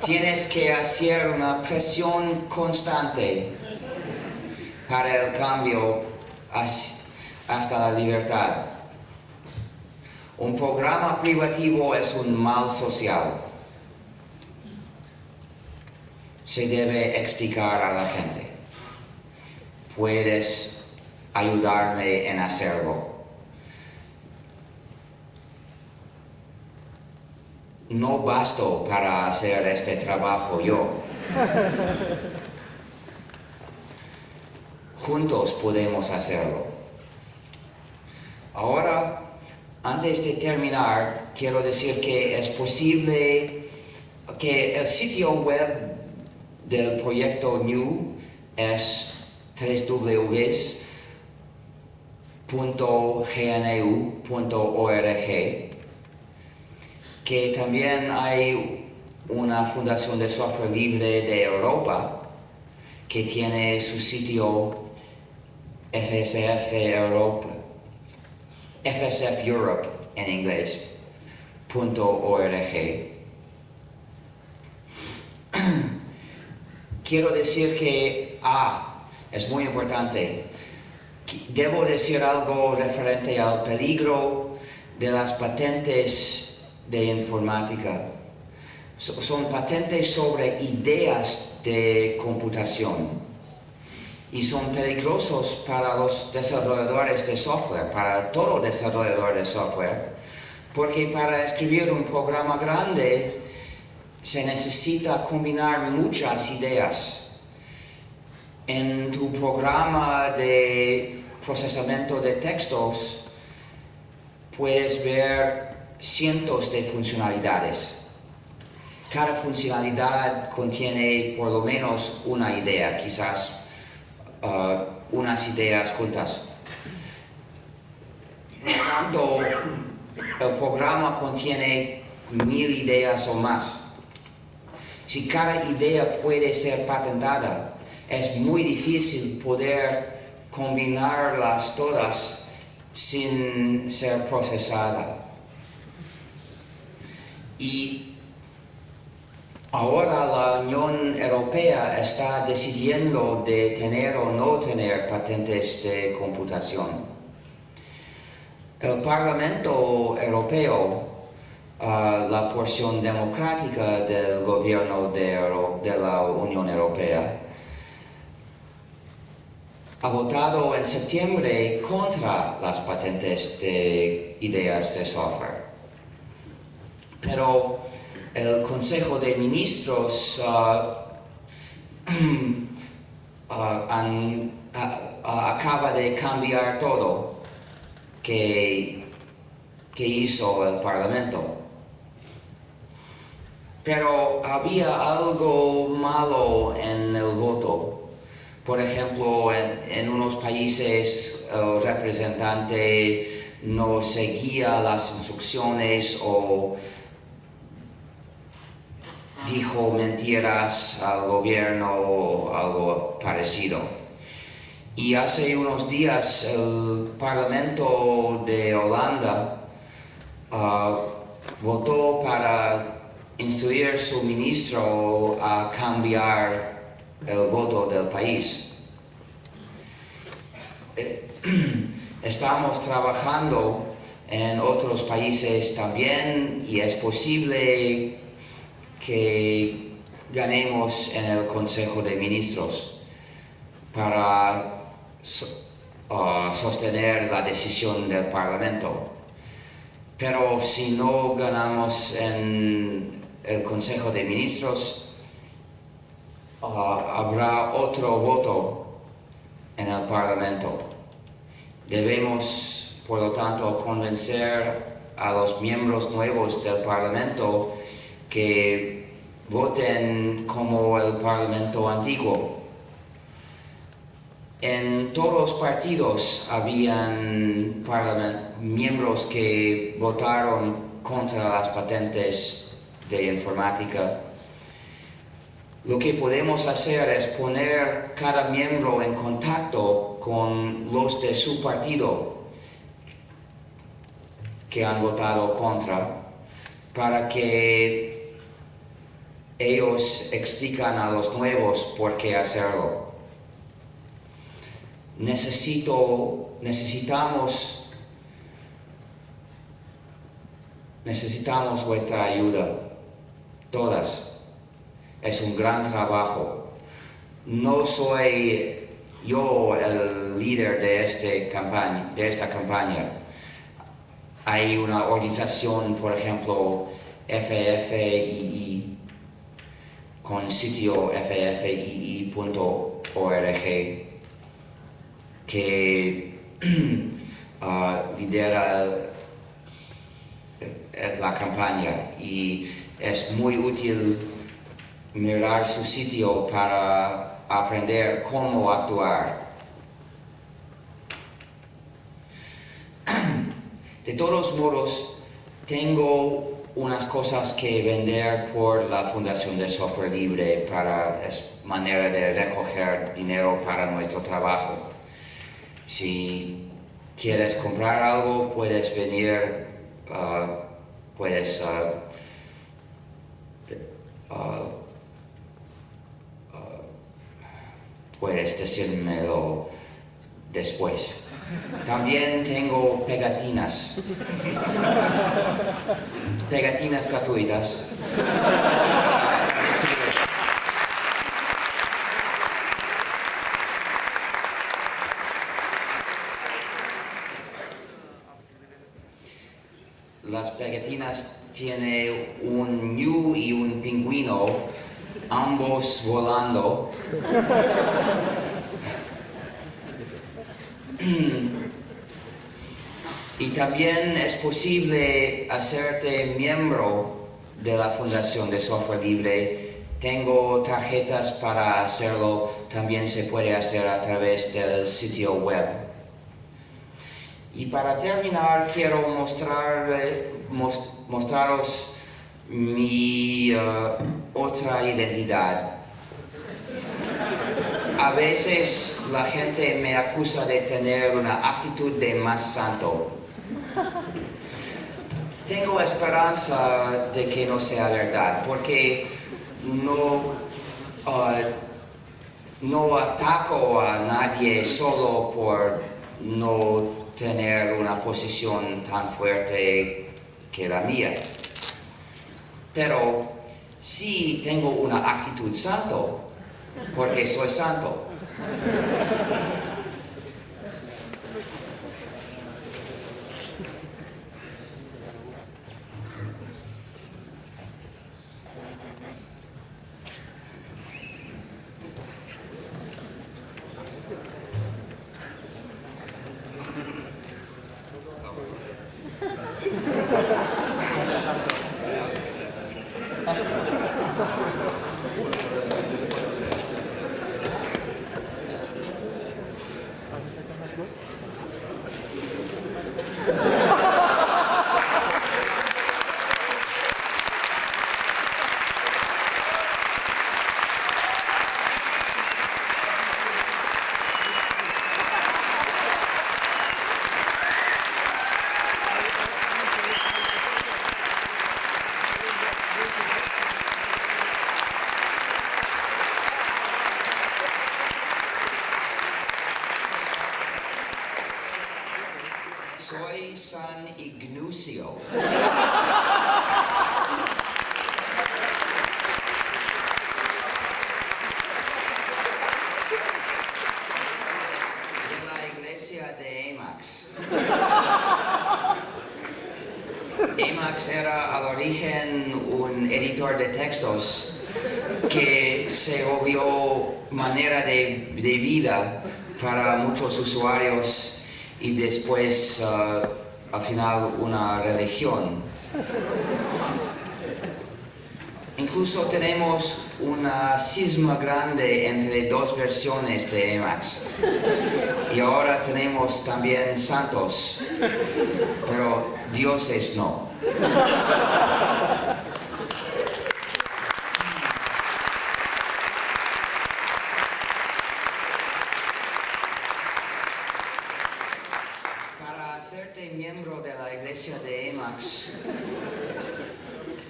Tienes que hacer una presión constante para el cambio hasta la libertad. Un programa privativo es un mal social. Se debe explicar a la gente. Puedes ayudarme en hacerlo. No basto para hacer este trabajo yo. Juntos podemos hacerlo. Ahora, antes de terminar, quiero decir que es posible que el sitio web del proyecto New es www.gnu.org, que también hay una fundación de software libre de Europa que tiene su sitio FSF Europe en inglés, .org. Quiero decir que es muy importante. Debo decir algo referente al peligro de las patentes de informática. Son patentes sobre ideas de computación y son peligrosos para los desarrolladores de software, para todo desarrollador de software, porque para escribir un programa grande se necesita combinar muchas ideas. En tu programa de procesamiento de textos puedes ver cientos de funcionalidades. Cada funcionalidad contiene por lo menos una idea, quizás unas ideas juntas. Por lo tanto, el programa contiene 1000 ideas o más. Si cada idea puede ser patentada, es muy difícil poder combinarlas todas sin ser procesada. Y ahora la Unión Europea está decidiendo de tener o no tener patentes de computación. El Parlamento Europeo, la porción democrática del gobierno de la Unión Europea, ha votado en septiembre contra las patentes de ideas de software. Pero el Consejo de Ministros acaba de cambiar todo que hizo el Parlamento. Pero había algo malo en el voto. Por ejemplo, en unos países el representante no seguía las instrucciones o dijo mentiras al gobierno o algo parecido. Y hace unos días el Parlamento de Holanda votó para instruir su ministro a cambiar el voto del país. Estamos trabajando en otros países también, y es posible que ganemos en el Consejo de Ministros para sostener la decisión del Parlamento. Pero si no ganamos en el Consejo de Ministros, habrá otro voto en el Parlamento. Debemos, por lo tanto, convencer a los miembros nuevos del Parlamento que voten como el Parlamento antiguo. En todos los partidos habían miembros que votaron contra las patentes de informática. Lo que podemos hacer es poner cada miembro en contacto con los de su partido que han votado contra, para que ellos explican a los nuevos por qué hacerlo. Necesitamos vuestra ayuda, todas. Es un gran trabajo. No soy yo el líder de esta campaña. Hay una organización, por ejemplo, FFII, con sitio ffii.org, que lidera la campaña, y es muy útil mirar su sitio para aprender cómo actuar. De todos modos, tengo unas cosas que vender por la Fundación de Software Libre, es manera de recoger dinero para nuestro trabajo. Si quieres comprar algo, puedes venir, puedes decírmelo después. También tengo pegatinas gratuitas. Las pegatinas tienen un ñu y un pingüino, ambos volando. Y también es posible hacerte miembro de la Fundación de Software Libre. Tengo tarjetas para hacerlo. También se puede hacer a través del sitio web. Y para terminar, quiero mostraros mi otra identidad. A veces la gente me acusa de tener una actitud de más santo. Tengo esperanza de que no sea verdad, porque no ataco a nadie solo por no tener una posición tan fuerte que la mía. Pero sí tengo una actitud santo, porque soy santo. editor de textos que se volvió manera de vida para muchos usuarios y después al final una religión. Incluso tenemos una cisma grande entre dos versiones de Emacs. Y ahora tenemos también santos, pero dioses no. Para hacerte miembro de la iglesia de Emacs,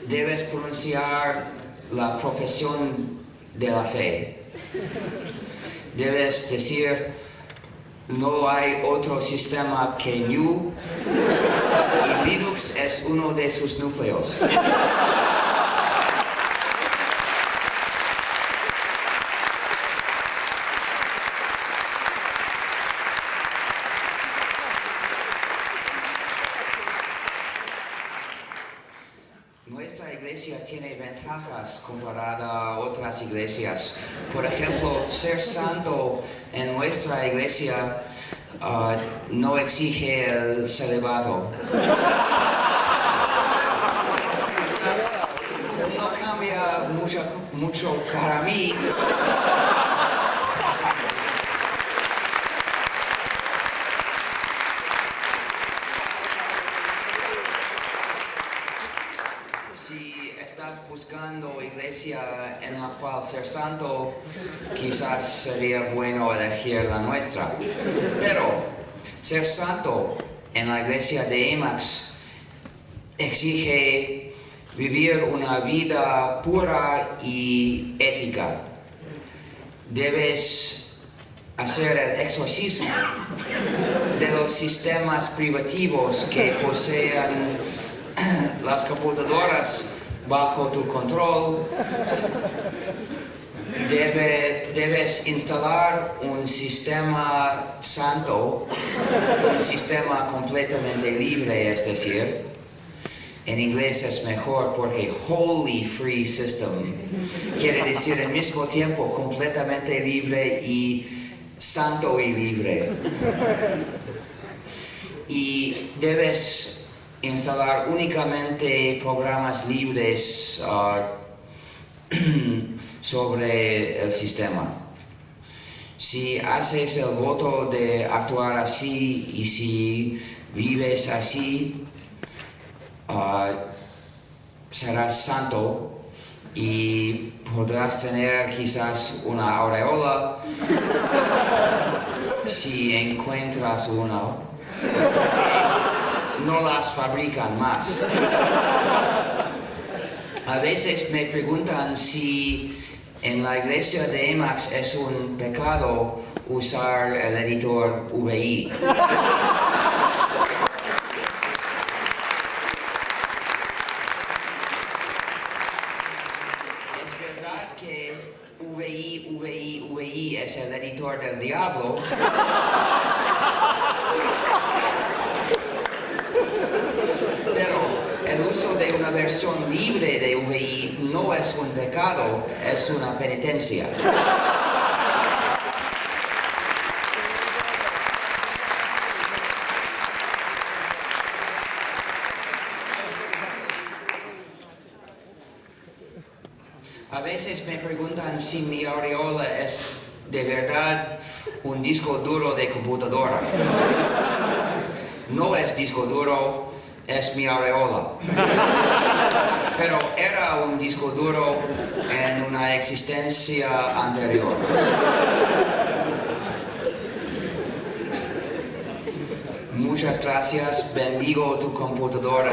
debes pronunciar la profesión de la fe. Debes decir, no hay otro sistema que GNU y Linux es uno de sus núcleos. Nuestra iglesia tiene ventajas comparada a otras iglesias. Por ejemplo, ser santo en nuestra iglesia no exige el celibato. Quizás no cambia mucho para mí. Si estás buscando iglesia en la cual ser santo, quizás sería bueno elegir la nuestra. Pero ser santo en la iglesia de Emacs exige vivir una vida pura y ética. Debes hacer el exorcismo de los sistemas privativos que poseen las computadoras bajo tu control. Debes instalar un sistema santo, un sistema completamente libre, es decir, en inglés es mejor porque Holy Free System quiere decir al mismo tiempo completamente libre y santo y libre. Y debes instalar únicamente programas libres sobre el sistema. Si haces el voto de actuar así y si vives así, serás santo y podrás tener quizás una aureola si encuentras una. No las fabrican más. A veces me preguntan si en la iglesia de Emacs es un pecado usar el editor VI. Es verdad que VI es el editor del diablo. El uso de una versión libre de VI no es un pecado, es una penitencia. A veces me preguntan si mi aureola es de verdad un disco duro de computadora. No es disco duro, es mi aureola. Pero era un disco duro en una existencia anterior. Muchas gracias, bendigo tu computadora.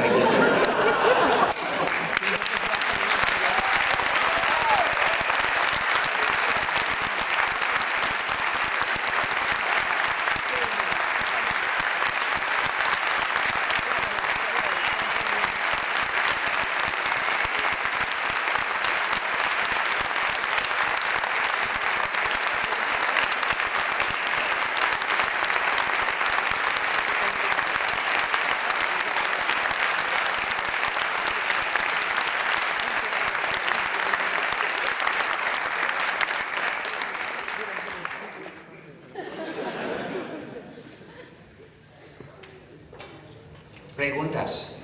preguntas.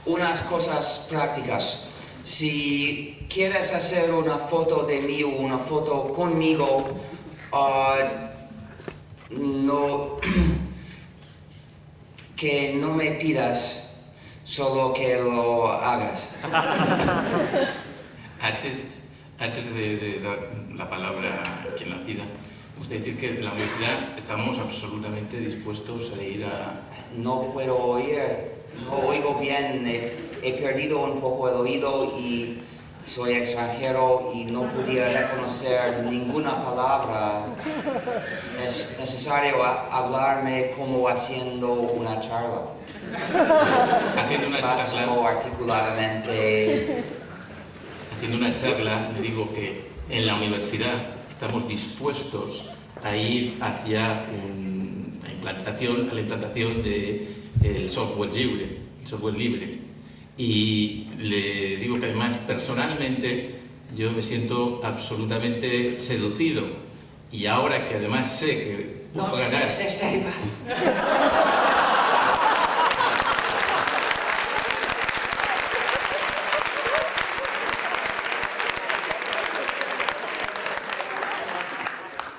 Unas cosas prácticas. Si quieres hacer una foto de mí o una foto conmigo, que no me pidas, solo que lo hagas. Antes de dar la palabra a quien la pida, me gustaría decir que en la universidad estamos absolutamente dispuestos a ir a... No puedo oír, no oigo bien, he perdido un poco el oído y soy extranjero y no podía reconocer ninguna palabra. Es necesario hablarme como haciendo una charla. Haciendo una charla, articuladamente. haciendo una charla, le digo que en la universidad estamos dispuestos a ir hacia la implantación del software libre. Y le digo que además personalmente yo me siento absolutamente seducido. Y ahora que además sé que puedo ganar...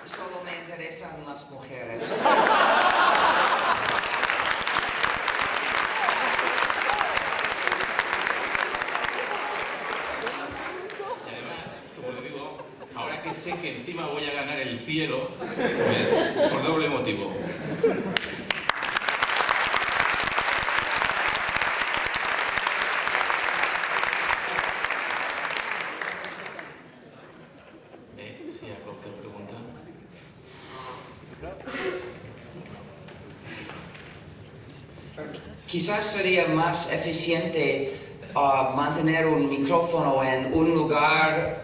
Solo me interesan las mujeres. Ahora que sé que encima voy a ganar el cielo, pues por doble motivo. ¿Sí hay cualquier pregunta? Quizás sería más eficiente mantener un micrófono en un lugar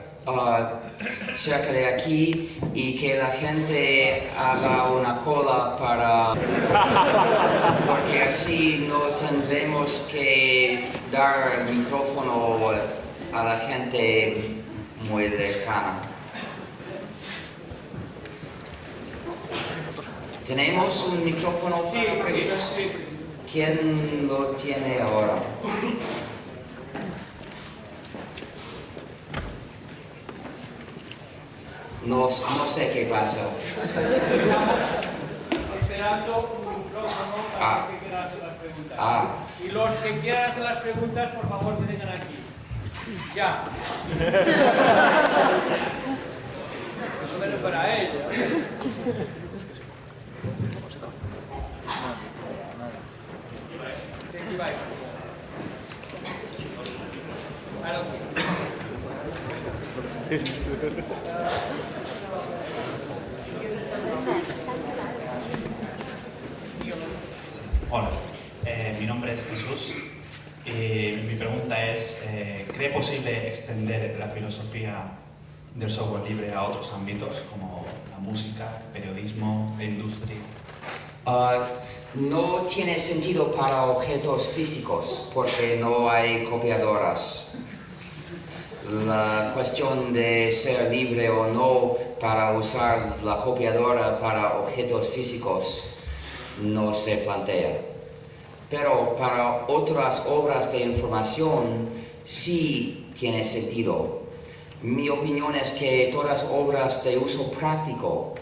cerca de aquí y que la gente haga una cola porque así no tendremos que dar el micrófono a la gente muy lejana. ¿Tenemos un micrófono para preguntas? Sí. ¿Quién lo tiene ahora? No sé qué pasa. Esperando un micrófono para los que quieran hacer las preguntas. Y los que quieran hacer las preguntas, por favor, que vengan aquí. Ya. Eso menos para ellos. Hola, mi nombre es Jesús y mi pregunta es, ¿cree posible extender la filosofía del software libre a otros ámbitos como la música, periodismo, la industria? No tiene sentido para objetos físicos porque no hay copiadoras. La cuestión de ser libre o no para usar la copiadora para objetos físicos no se plantea. Pero para otras obras de información sí tiene sentido. Mi opinión es que todas obras de uso práctico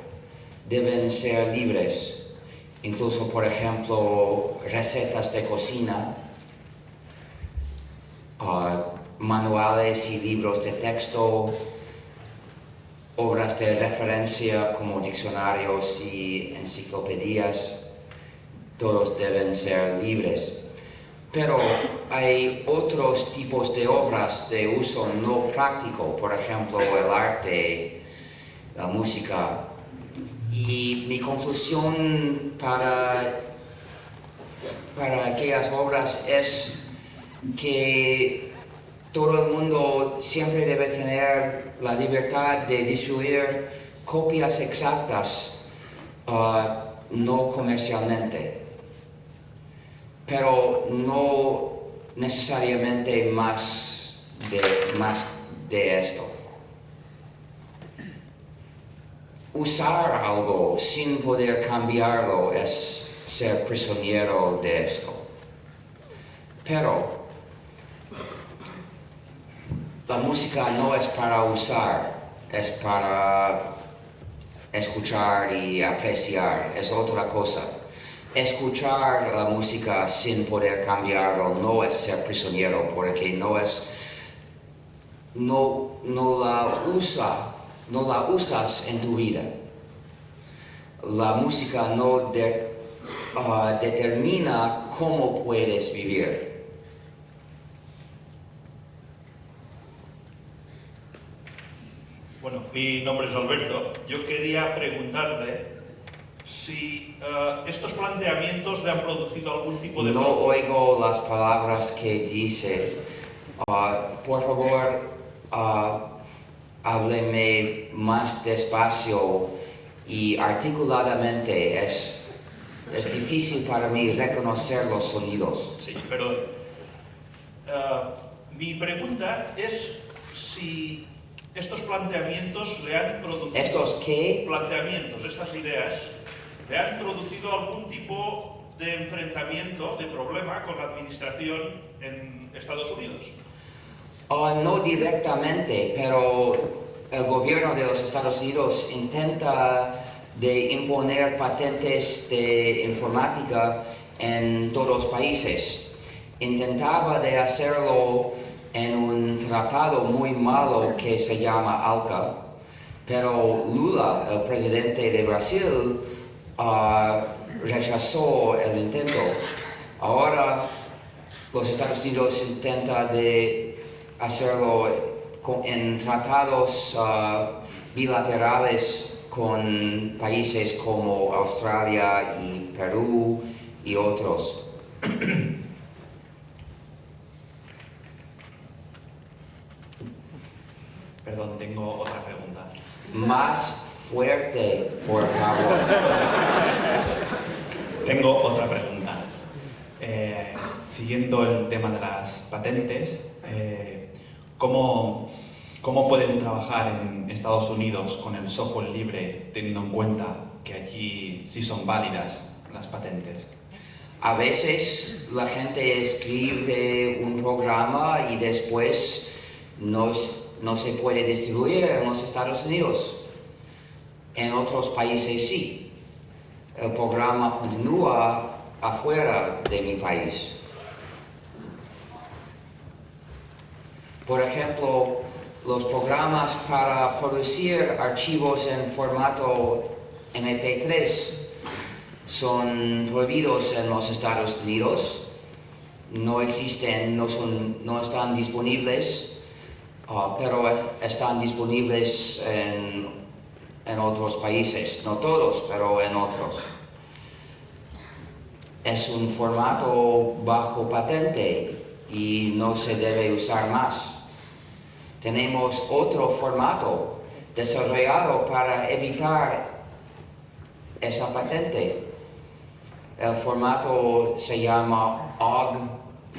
deben ser libres. Incluso, por ejemplo, recetas de cocina, manuales y libros de texto, obras de referencia como diccionarios y enciclopedias, todos deben ser libres. Pero hay otros tipos de obras de uso no práctico, por ejemplo, el arte, la música. Y mi conclusión para aquellas obras es que todo el mundo siempre debe tener la libertad de distribuir copias exactas, no comercialmente, pero no necesariamente más de esto. Usar algo sin poder cambiarlo es ser prisionero de esto. Pero la música no es para usar, es para escuchar y apreciar, es otra cosa. Escuchar la música sin poder cambiarlo no es ser prisionero, porque no la usas en tu vida. La música no determina cómo puedes vivir. Bueno, mi nombre es Alberto. Yo quería preguntarle si estos planteamientos le han producido algún tipo de... No oigo las palabras que dice. Por favor, hábleme más despacio y articuladamente. Es difícil para mí reconocer los sonidos. Sí, perdón. Mi pregunta es si estos planteamientos le han producido... ¿Estos qué? Planteamientos, estas ideas, le han producido algún tipo de enfrentamiento, de problema con la administración en Estados Unidos. No directamente, pero el gobierno de los Estados Unidos intenta de imponer patentes de informática en todos los países. Intentaba de hacerlo en un tratado muy malo que se llama ALCA, pero Lula, el presidente de Brasil, rechazó el intento. Ahora los Estados Unidos intentan de hacerlo en tratados bilaterales con países como Australia y Perú y otros. Perdón, tengo otra pregunta. Más fuerte, por favor. Tengo otra pregunta. Siguiendo el tema de las patentes, ¿cómo pueden trabajar en Estados Unidos con el software libre, teniendo en cuenta que allí sí son válidas las patentes? A veces la gente escribe un programa y después no se puede distribuir en los Estados Unidos. En otros países sí. El programa continúa afuera de mi país. Por ejemplo, los programas para producir archivos en formato MP3 son prohibidos en los Estados Unidos. No existen, no están disponibles, pero están disponibles en otros países. No todos, pero en otros. Es un formato bajo patente y no se debe usar más. Tenemos otro formato desarrollado para evitar esa patente. El formato se llama Ogg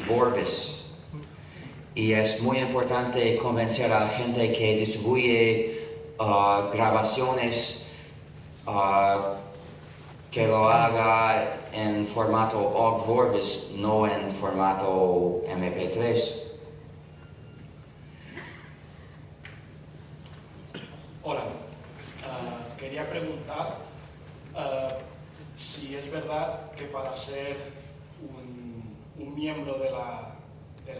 Vorbis y es muy importante convencer a la gente que distribuye grabaciones que lo haga en formato Ogg Vorbis, no en formato MP3. Hola, quería preguntar si es verdad que para ser un miembro de la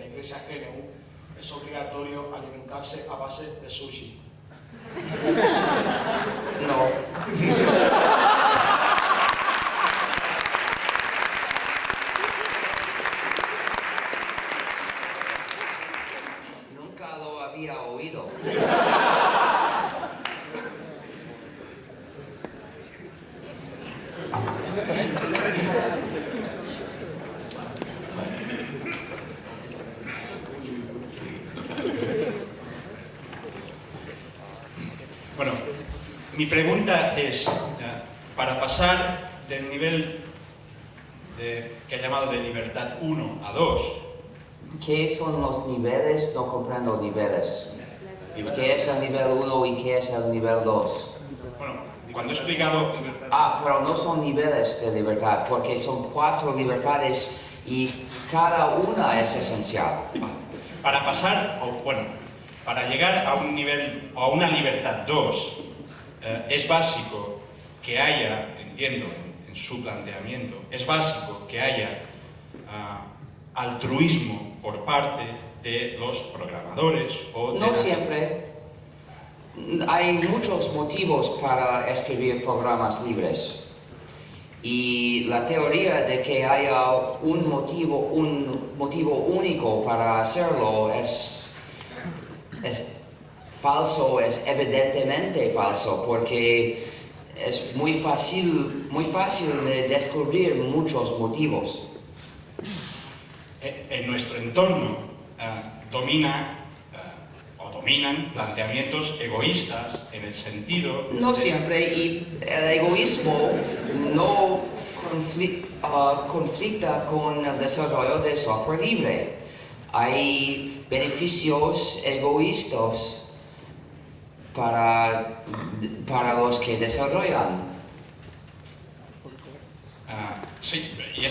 Iglesia GNU es obligatorio alimentarse a base de sushi. No. Nunca lo había oído. Bueno, mi pregunta es, para pasar del nivel que ha llamado de libertad 1 a 2, ¿Qué son los niveles? No comprendo niveles. ¿Qué es el nivel 1 y qué es el nivel 2? bueno, cuando he explicado... Pero no son niveles de libertad, porque son 4 libertades y cada una es esencial. Vale. Para pasar, para llegar a un nivel o a una libertad 2, es básico que haya, entiendo, en su planteamiento, es básico que haya altruismo por parte de los programadores o de No siempre. Hay muchos motivos para escribir programas libres. Y la teoría de que haya un motivo único para hacerlo es falso, es evidentemente falso, porque es muy fácil de descubrir muchos motivos. En nuestro entorno dominan planteamientos egoístas en el sentido... No siempre, y el egoísmo no conflicta con el desarrollo de software libre. Hay beneficios egoístas para los que desarrollan. Sí, y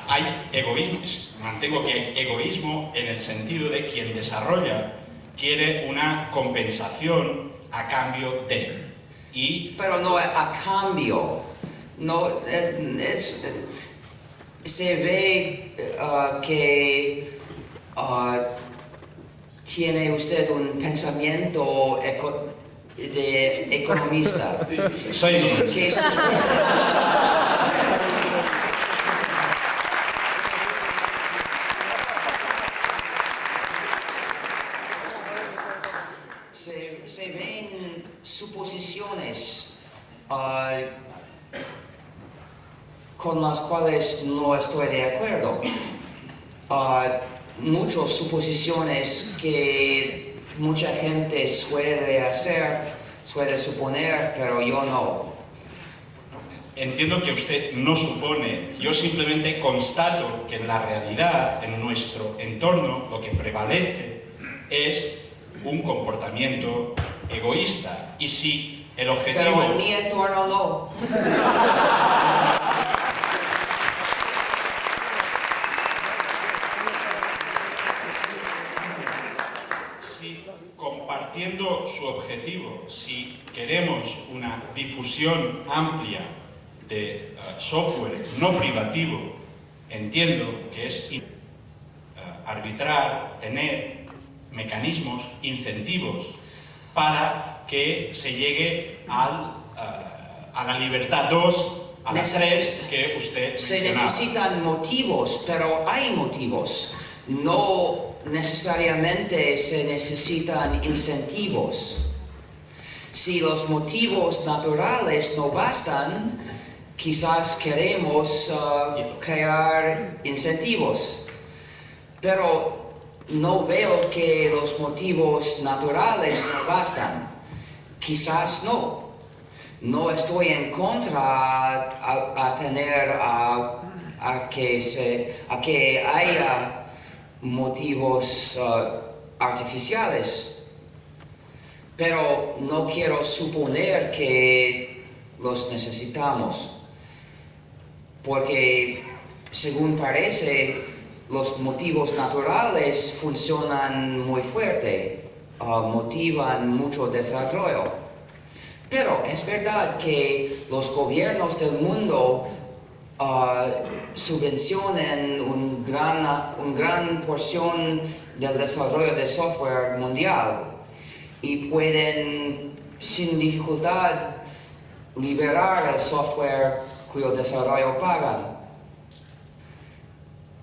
hay egoísmo, mantengo que hay egoísmo en el sentido de quien desarrolla quiere una compensación a cambio de. Pero no a cambio. No, se ve que tiene usted un pensamiento de economista. Soy economista. Se ven suposiciones con las cuales no estoy de acuerdo. Muchas suposiciones que mucha gente suele suponer, pero yo no. Entiendo que usted no supone, yo simplemente constato que en la realidad, en nuestro entorno, lo que prevalece es un comportamiento egoísta. Y si el objetivo... Pero en mi entorno no. Si compartiendo su objetivo, si queremos una difusión amplia de software no privativo, entiendo que es arbitrar, tener mecanismos, incentivos para que se llegue a la libertad 2, a la 3 que usted Se mencionaba. necesitan motivos, pero hay motivos. No necesariamente se necesitan incentivos. Si los motivos naturales no bastan, quizás queremos crear incentivos. Pero no veo que los motivos naturales no bastan. Quizás no. No estoy en contra a que haya motivos artificiales. Pero no quiero suponer que los necesitamos. Porque, según parece, los motivos naturales funcionan muy fuerte, motivan mucho desarrollo. Pero es verdad que los gobiernos del mundo subvencionan una gran porción del desarrollo de software mundial y pueden sin dificultad liberar el software cuyo desarrollo pagan.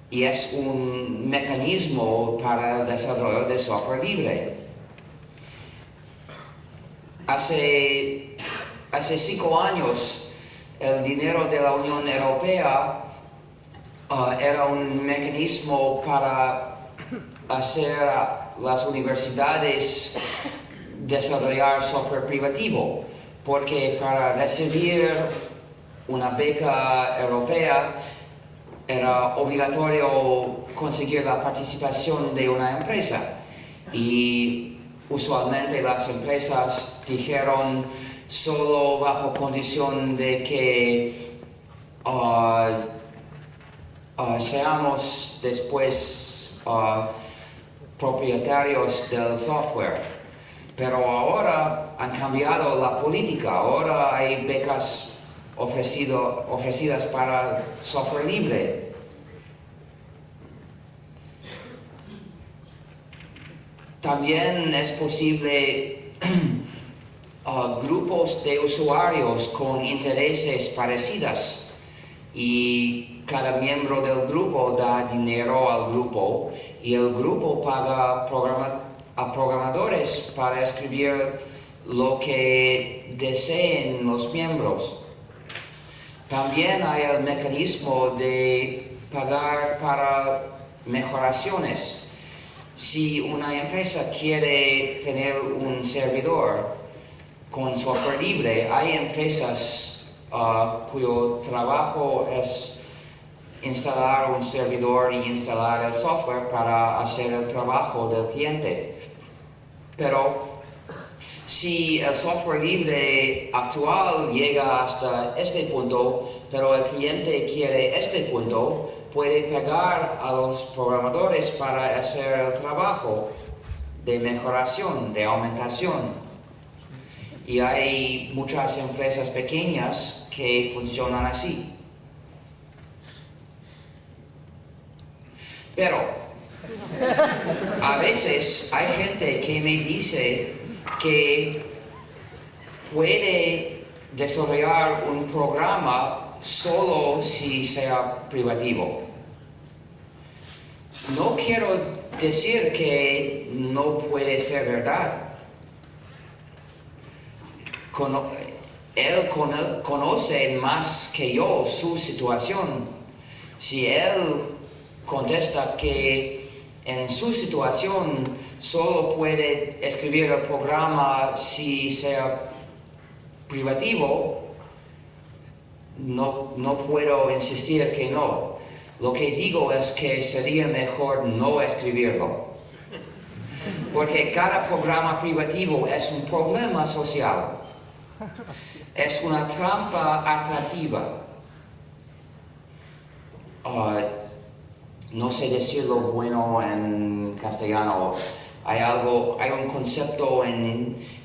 Y es un mecanismo para el desarrollo de software libre. Hace 5 años, el dinero de la Unión Europea era un mecanismo para hacer a las universidades desarrollar software privativo, porque para recibir una beca europea era obligatorio conseguir la participación de una empresa y usualmente las empresas dijeron solo bajo condición de que seamos después propietarios del software. Pero ahora han cambiado la política, ahora hay becas ofrecidas para software libre. También es posible grupos de usuarios con intereses parecidos y cada miembro del grupo da dinero al grupo y el grupo paga a programadores para escribir lo que deseen los miembros. También hay el mecanismo de pagar para mejoraciones. Si una empresa quiere tener un servidor con software libre, hay empresas cuyo trabajo es instalar un servidor y instalar el software para hacer el trabajo del cliente. Pero si el software libre actual llega hasta este punto, pero el cliente quiere este punto, puede pagar a los programadores para hacer el trabajo de mejoración, de aumentación. Y hay muchas empresas pequeñas que funcionan así. Pero a veces hay gente que me dice que puede desarrollar un programa solo si sea privativo. No quiero decir que no puede ser verdad. Él conoce más que yo su situación. Si él contesta que en su situación solo puede escribir el programa si sea privativo, no puedo insistir que no. Lo que digo es que sería mejor no escribirlo. Porque cada programa privativo es un problema social. Es una trampa atractiva. No sé decirlo bueno en castellano. Hay un concepto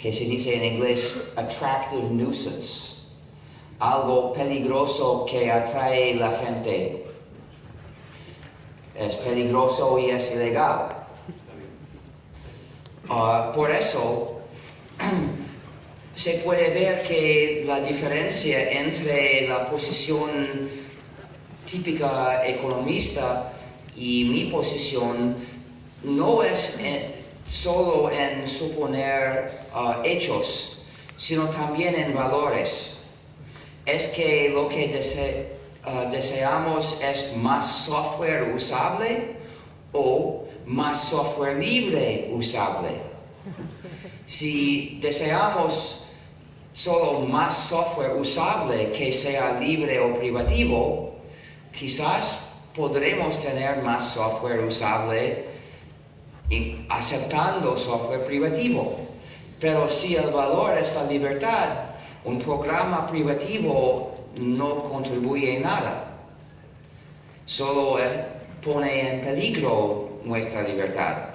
que se dice en inglés attractive nuisance. Algo peligroso que atrae a la gente. Es peligroso y es ilegal. Por eso se puede ver que la diferencia entre la posición típica economista y mi posición no es solo en suponer hechos, sino también en valores. Es que lo que deseamos es más software usable o más software libre usable. Si deseamos solo más software usable que sea libre o privativo, quizás podremos tener más software usable aceptando software privativo. Pero si el valor es la libertad, un programa privativo no contribuye en nada. Solo pone en peligro nuestra libertad.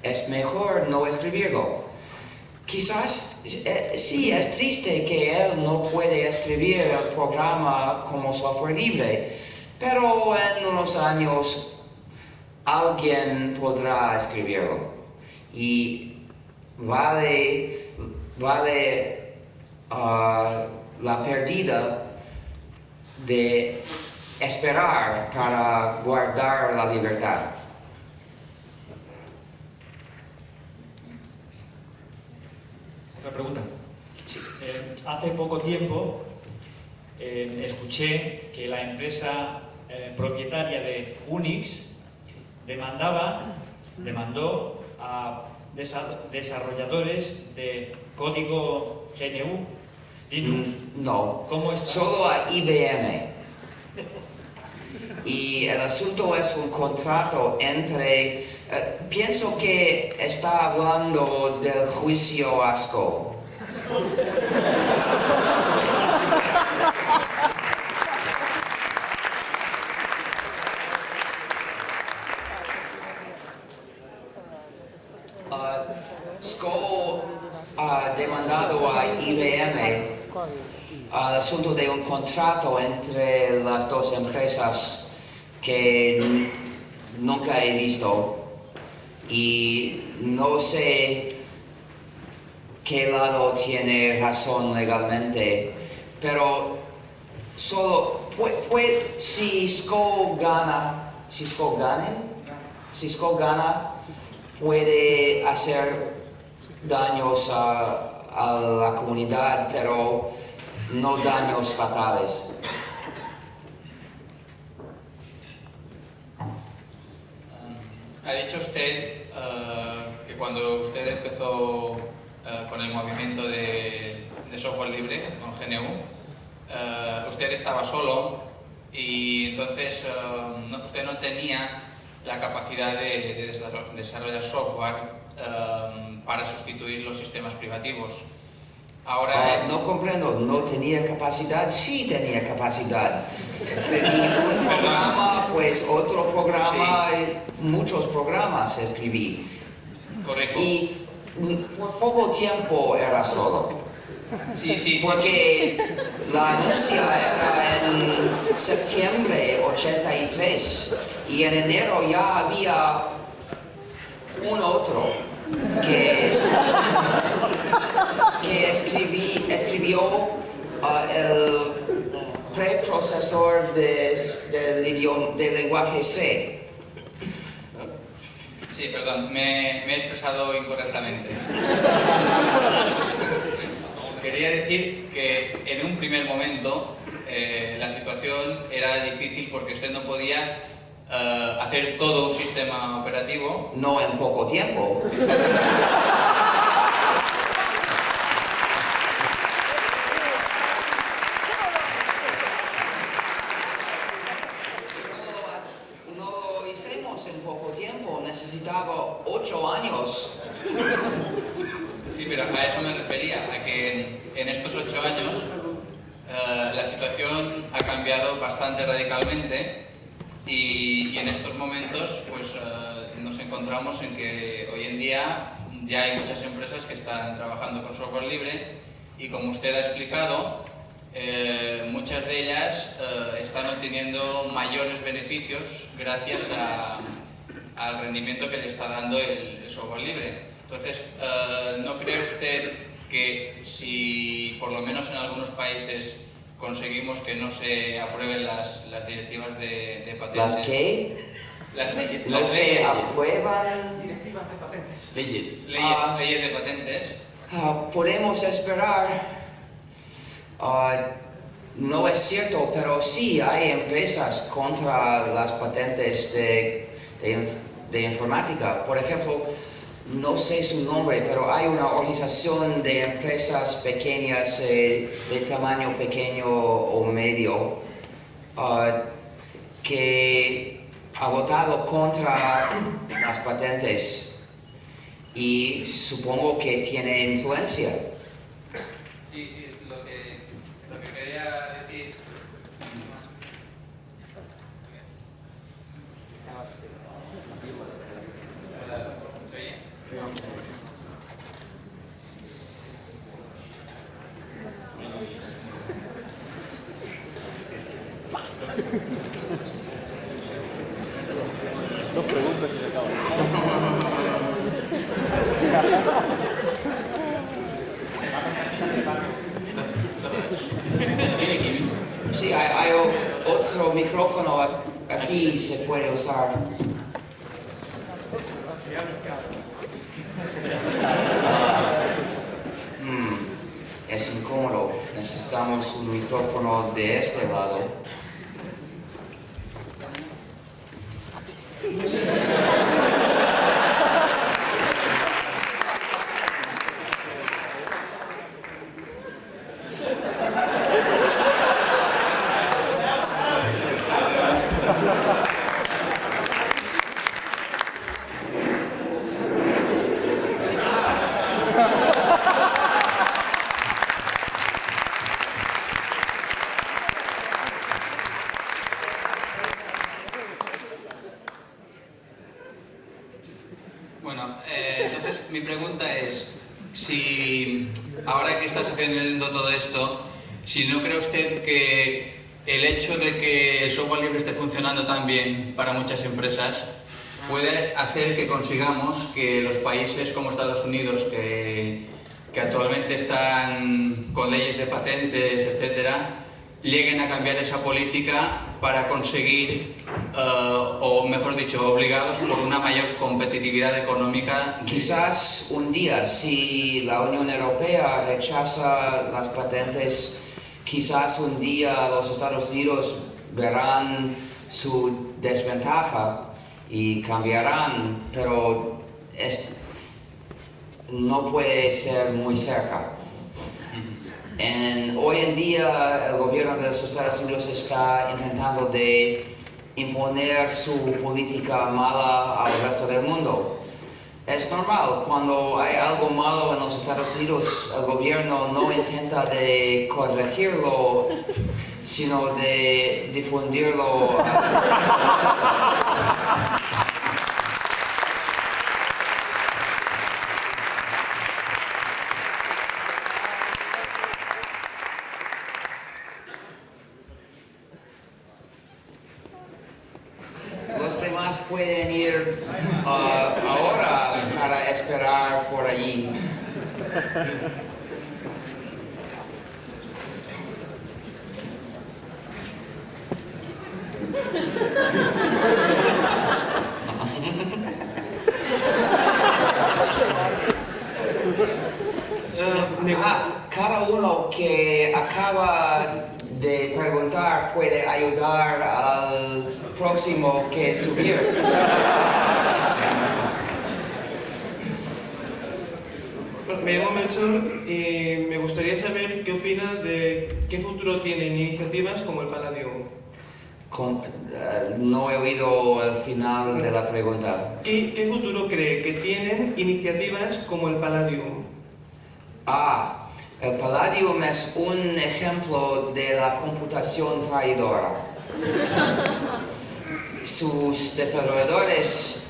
Es mejor no escribirlo. Quizás sí, es triste que él no puede escribir el programa como software libre, pero en unos años alguien podrá escribirlo y vale la pérdida de esperar para guardar la libertad. Otra pregunta. Sí. Hace poco tiempo escuché que la empresa propietaria de Unix demandó a desarrolladores de código GNU, Linux. No, ¿Cómo está? solo a IBM. Y el asunto es un contrato entre... pienso que está hablando del juicio ASCO. SCO ha demandado a IBM al asunto de un contrato entre las dos empresas que nunca he visto y no sé qué lado tiene razón legalmente, pero solo si SCO gana, puede hacer daños a la comunidad, pero no daños fatales. Ha dicho usted que cuando usted empezó con el movimiento de software libre, con GNU, usted estaba solo y entonces usted no tenía la capacidad de desarrollar software para sustituir los sistemas privativos. Ahora... no comprendo, ¿no tenía capacidad? Sí tenía capacidad. Escribí un programa, pues otro programa, sí. Muchos programas escribí. Correcto. Y por poco tiempo era solo. Sí, porque la anuncia era en septiembre 83 y en enero ya había un otro que escribió el preprocesor del lenguaje C. Sí, perdón, me he expresado incorrectamente. Quería decir que en un primer momento la situación era difícil porque usted no podía hacer todo un sistema operativo. No en poco tiempo. No lo hicimos en poco tiempo, necesitaba 8 años. Sí, pero a eso me refería, a que en estos 8 años la situación ha cambiado bastante radicalmente y en estos momentos pues nos encontramos en que hoy en día ya hay muchas empresas que están trabajando con software libre y como usted ha explicado, muchas de ellas están obteniendo mayores beneficios gracias al rendimiento que le está dando el software libre. Entonces, ¿no cree usted que si por lo menos en algunos países conseguimos que no se aprueben las directivas de patentes? ¿Las qué? Las leyes. ¿No se aprueban? Directivas de patentes. Leyes. Leyes de patentes. Podemos esperar. No es cierto, pero sí hay empresas contra las patentes de informática. Por ejemplo, no sé su nombre, pero hay una organización de empresas pequeñas de tamaño pequeño o medio que ha votado contra las patentes y supongo que tiene influencia. Sí, lo que quería decir... Dos preguntas y se acaba. Sí, hay otro micrófono aquí, se puede usar. Es incómodo, necesitamos un micrófono de este lado. si ahora que está sucediendo todo esto, si no cree usted que el hecho de que el software libre esté funcionando tan bien para muchas empresas puede hacer que consigamos que los países como Estados Unidos, que actualmente están con leyes de patentes, etcétera, lleguen a cambiar esa política para conseguir, o mejor dicho, obligados por una mayor competitividad económica? Quizás un día, si la Unión Europea rechaza las patentes, quizás un día los Estados Unidos verán su desventaja y cambiarán, pero no puede ser muy cerca. Hoy en día el gobierno de los Estados Unidos está intentando de imponer su política mala al resto del mundo. Es normal, cuando hay algo malo en los Estados Unidos, el gobierno no intenta de corregirlo, sino de difundirlo. Los demás pueden ir ahora para esperar por allí. Cada uno que acaba de preguntar puede ayudar al próximo que subir. Me llamo Melchor y me gustaría saber qué opina de qué futuro tienen iniciativas como el Palladium. No he oído el final de la pregunta. ¿Qué futuro cree que tienen iniciativas como el Palladium? El Palladium es un ejemplo de la computación traidora. Sus desarrolladores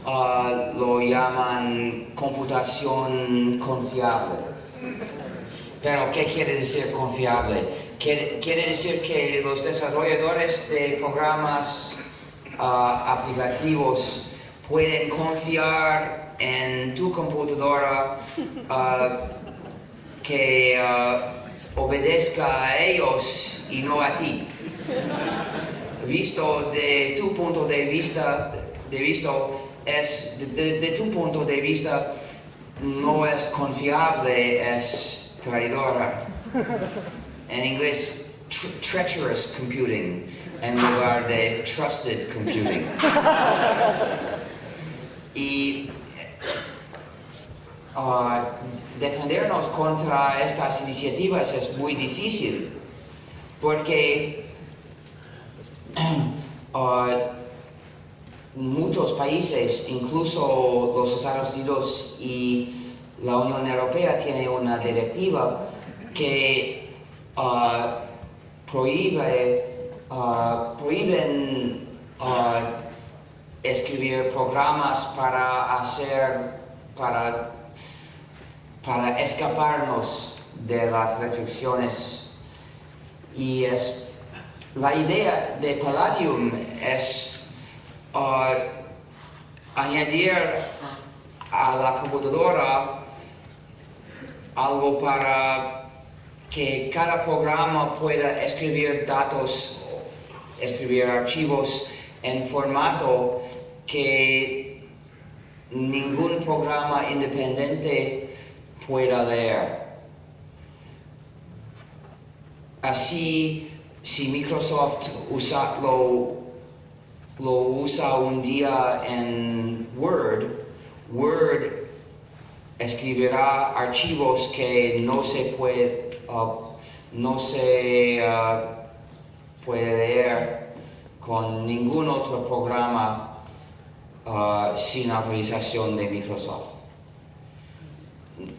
lo llaman computación confiable. Pero, ¿qué quiere decir confiable? Quiere decir que los desarrolladores de programas aplicativos pueden confiar en tu computadora que obedezca a ellos y no a ti. Visto de tu punto de vista, de tu punto de vista, no es confiable, es traidora. En inglés, treacherous computing en lugar de trusted computing. Y defendernos contra estas iniciativas es muy difícil, porque muchos países, incluso los Estados Unidos y la Unión Europea, tienen una directiva que prohíben escribir programas para escaparnos de las restricciones. Y la idea de Palladium es añadir a la computadora algo para que cada programa pueda escribir datos, escribir archivos en formato que ningún programa independiente pueda leer. Así, si Microsoft lo usa un día en Word escribirá archivos que no se puede leer con ningún otro programa sin autorización de Microsoft.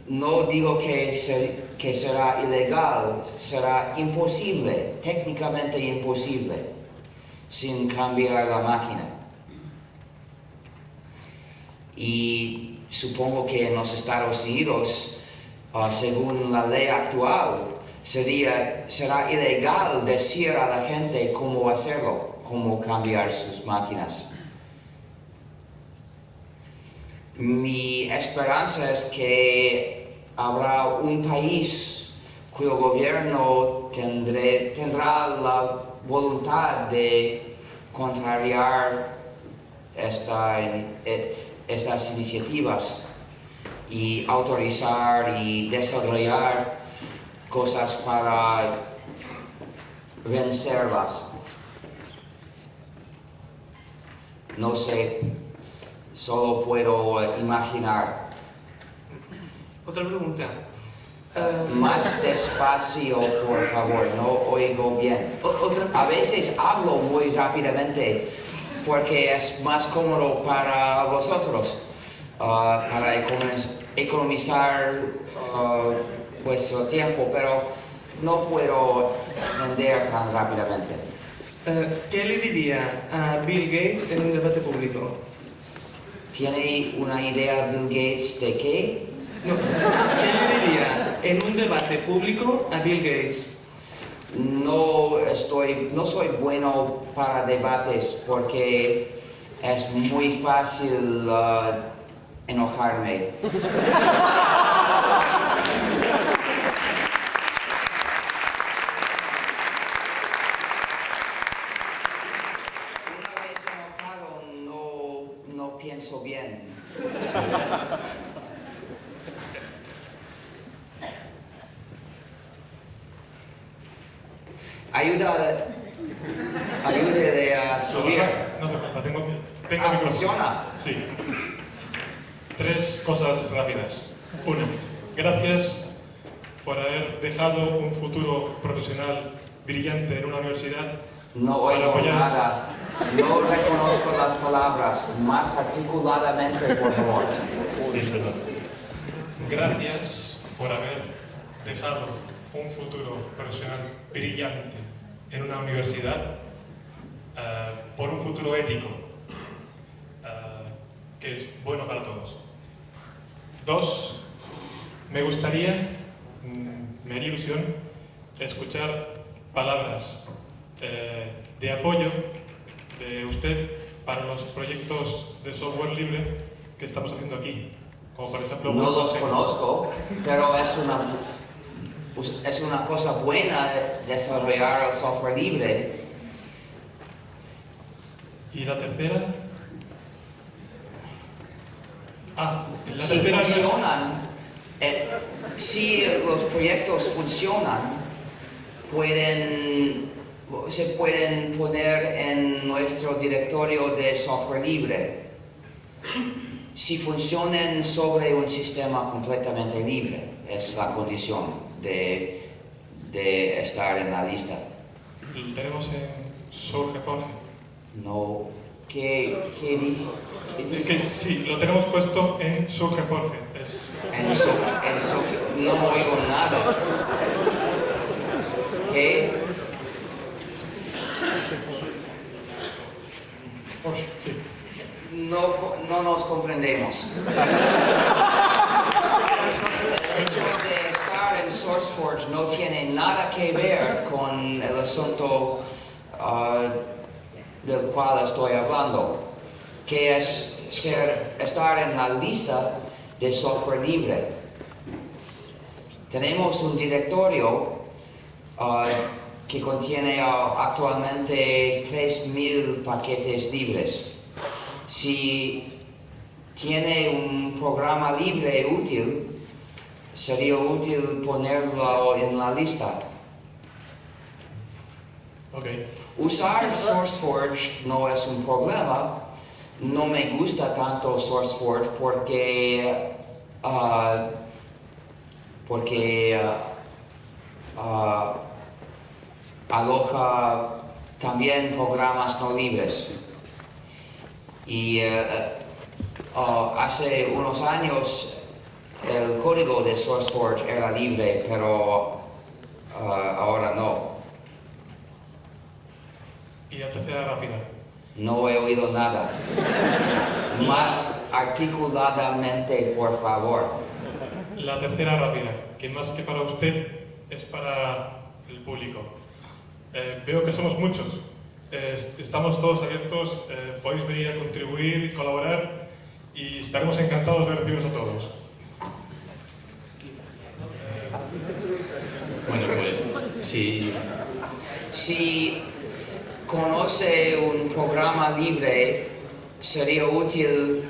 No digo que será ilegal, será imposible, técnicamente imposible, sin cambiar la máquina. Y supongo que en los Estados Unidos según la ley actual, será ilegal decir a la gente cómo hacerlo, cómo cambiar sus máquinas. Mi esperanza es que habrá un país cuyo gobierno tendrá la voluntad de contrariar estas iniciativas y autorizar y desarrollar cosas para vencerlas. No sé, solo puedo imaginar. Otra pregunta. Más despacio, por favor, no oigo bien. A veces hablo muy rápidamente porque es más cómodo para vosotros, para economizar vuestro tiempo, pero no puedo entender tan rápidamente. ¿Qué le diría a Bill Gates en un debate público? ¿Tiene una idea Bill Gates de qué? No, ¿qué le diría en un debate público a Bill Gates? No soy bueno para debates porque es muy fácil enojarme. Una vez enojado no pienso bien. Ayúdele a subir. No hace falta, tengo funciona. Sí. 3 cosas rápidas. 1. Gracias por haber dejado un futuro profesional brillante en una universidad. No oigo nada. No reconozco las palabras. Más articuladamente, por favor. Sí, perdón. Gracias por haber dejado un futuro profesional brillante en una universidad por un futuro ético que es bueno para todos. 2. Me haría ilusión escuchar palabras de apoyo de usted para los proyectos de software libre que estamos haciendo aquí, como por ejemplo... No los conozco, pero es una cosa buena desarrollar el software libre. ¿Y la tercera? Si los proyectos funcionan, se pueden poner en nuestro directorio de software libre. Si funcionan sobre un sistema completamente libre, es la condición de estar en la lista. Lo tenemos en Surge Forge. No, ¿qué dijo? Que sí, lo tenemos puesto en Surge Forge. No oigo nada. ¿Qué? Forge, sí. No nos comprendemos. El hecho de estar en SourceForge no tiene nada que ver con el asunto del cual estoy hablando, que es estar en la lista de software libre. Tenemos un directorio que contiene actualmente 3,000 paquetes libres. Si tiene un programa libre útil, sería útil ponerlo en la lista. Okay. Usar SourceForge no es un problema. No me gusta tanto SourceForge porque aloja también programas no libres. Y hace unos años el código de SourceForge era libre, pero ahora no. Y la tercera rápida. No he oído nada. Más articuladamente, por favor. la tercera rápida, que más que para usted es para el público. Veo que somos muchos. Estamos todos abiertos, podéis venir a contribuir y colaborar y estaremos encantados de recibiros a todos. Bueno, pues sí. Si conoce un programa libre, sería útil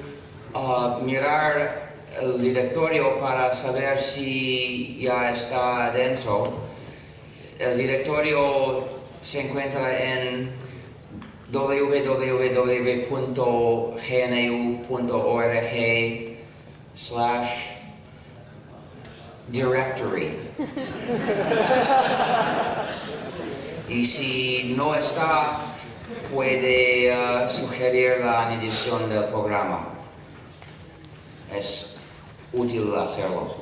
mirar el directorio para saber si ya está dentro. El directorio se encuentra en www.gnu.org/directory. Y si no está, puede sugerir la añadición del programa. Es útil hacerlo.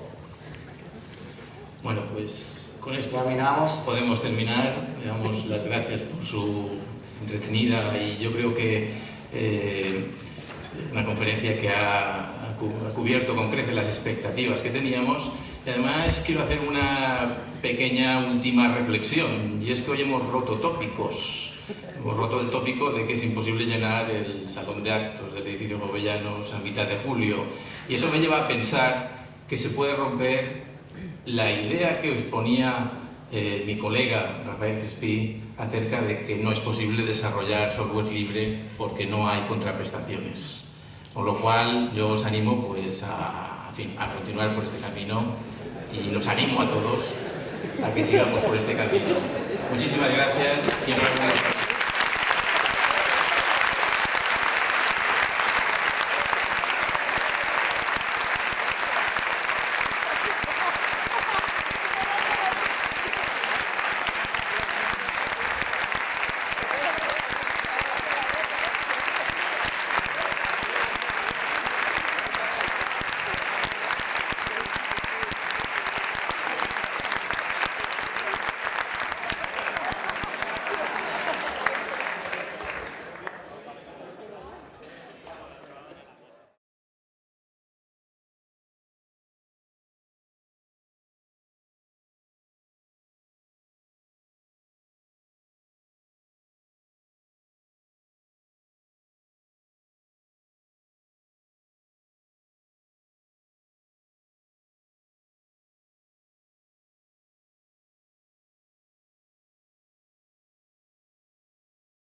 Bueno, pues con esto terminamos. Podemos terminar. Le damos las gracias por su entretenida y yo creo que una conferencia que ha cubierto con creces las expectativas que teníamos. Y además quiero hacer una pequeña última reflexión, y es que hoy hemos roto tópicos. Hemos roto el tópico de que es imposible llenar el salón de actos del edificio Jovellanos a mitad de julio, y eso me lleva a pensar que se puede romper la idea que exponía mi colega Rafael Crispí acerca de que no es posible desarrollar software libre porque no hay contraprestaciones. Con lo cual yo os animo pues a continuar por este camino y nos animo a todos a que sigamos por este camino. Muchísimas gracias y enhorabuena.